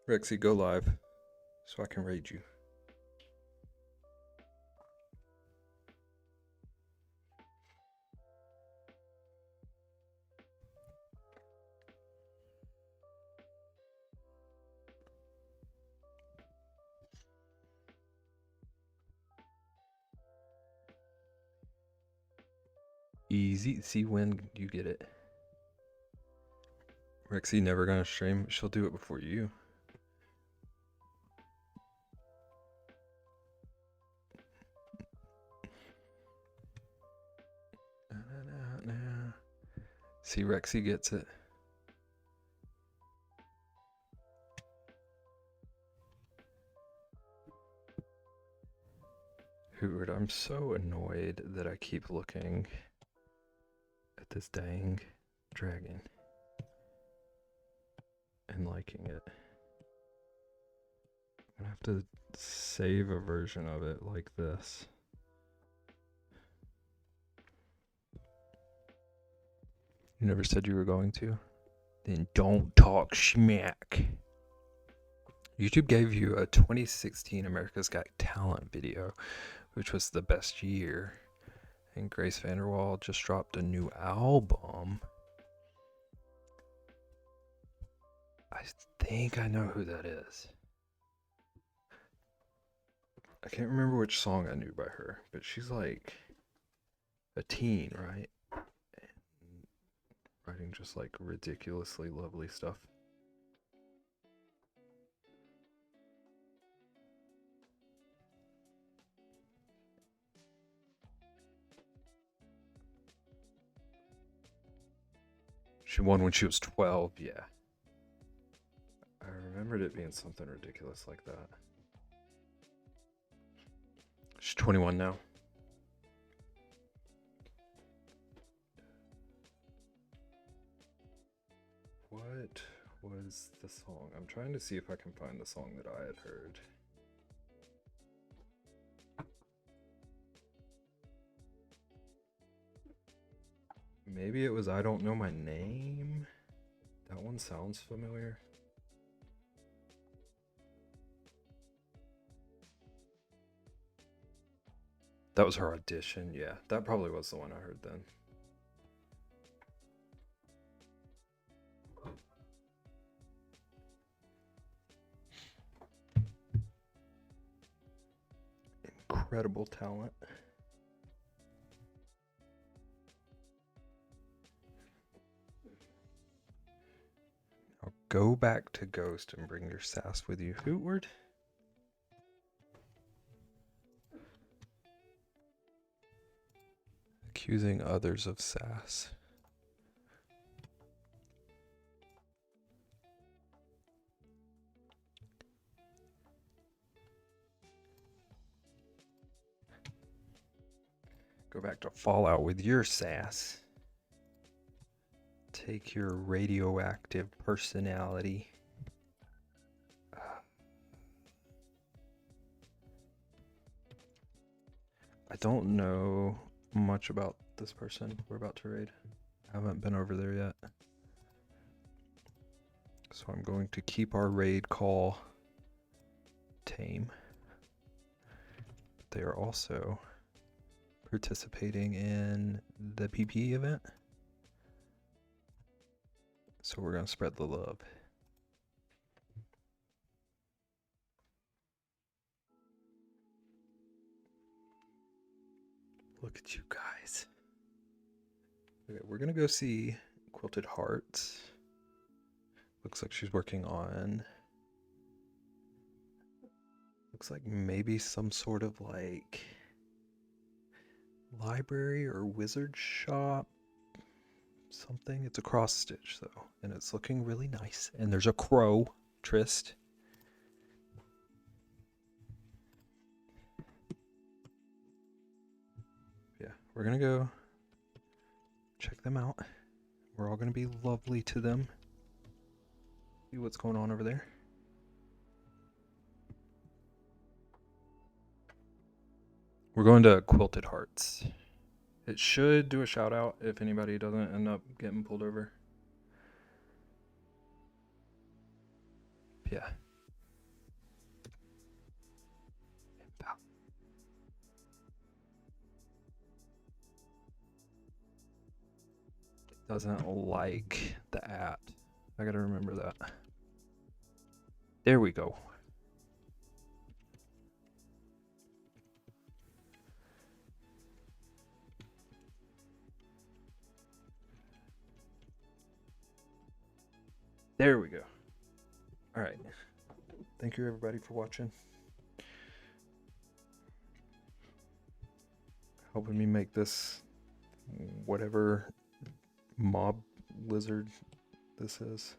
Rexy, go live so I can raid you. Easy. See when you get it. Rexy never gonna stream. She'll do it before you. See, Rexy gets it. Hootward, I'm so annoyed that I keep looking at this dang dragon and liking it. I'm gonna have to save a version of it like this. You never said you were going to? Then don't talk smack. YouTube gave you a 2016 America's Got Talent video, which was the best year. And Grace Vanderwaal just dropped a new album. I think I know who that is. I can't remember which song I knew by her, but she's like a teen, right? And writing just like ridiculously lovely stuff. She won when she was 12, yeah. I remembered it being something ridiculous like that. She's 21 now. What was the song? I'm trying to see if I can find the song that I had heard. Maybe it was I Don't Know My Name. That one sounds familiar. That was her audition, yeah. That probably was the one I heard then. Incredible talent. Now go back to Ghost and bring your sass with you. Hootward? Accusing others of sass. Go back to Fallout with your sass. Take your radioactive personality. I don't know much about this person we're about to raid. I haven't been over there yet. So I'm going to keep our raid call tame. They are also participating in the PP event. So we're going to spread the love. Look at you guys. Okay, we're going to go see Quilted Hearts. Looks like she's working on... Looks like maybe some sort of like... library or wizard shop. Something. It's a cross stitch though. And it's looking really nice. And there's a crow, Trist. Yeah, we're gonna go check them out. We're all gonna be lovely to them. See what's going on over there. We're going to Quilted Hearts. It should do a shout out if anybody doesn't end up getting pulled over. Yeah. doesn't like the at. I gotta remember that. There we go. There we go. All right. Thank you everybody for watching. Helping me make this whatever mob lizard this is.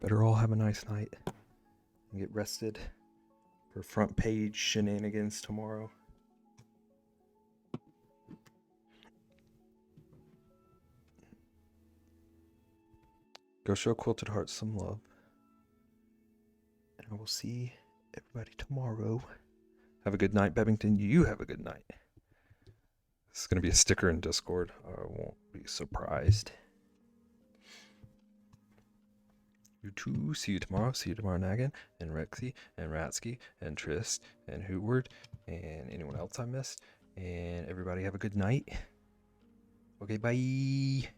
Better all have a nice night and get rested for front page shenanigans tomorrow. Go show Quilted Hearts some love. And I will see everybody tomorrow. Have a good night, Bevington. You have a good night. This is going to be a sticker in Discord. I won't be surprised. You too. See you tomorrow. See you tomorrow, Nagan, and Rexy, and Ratsky, and Trist, and Hootward, and anyone else I missed. And everybody have a good night. Okay, bye.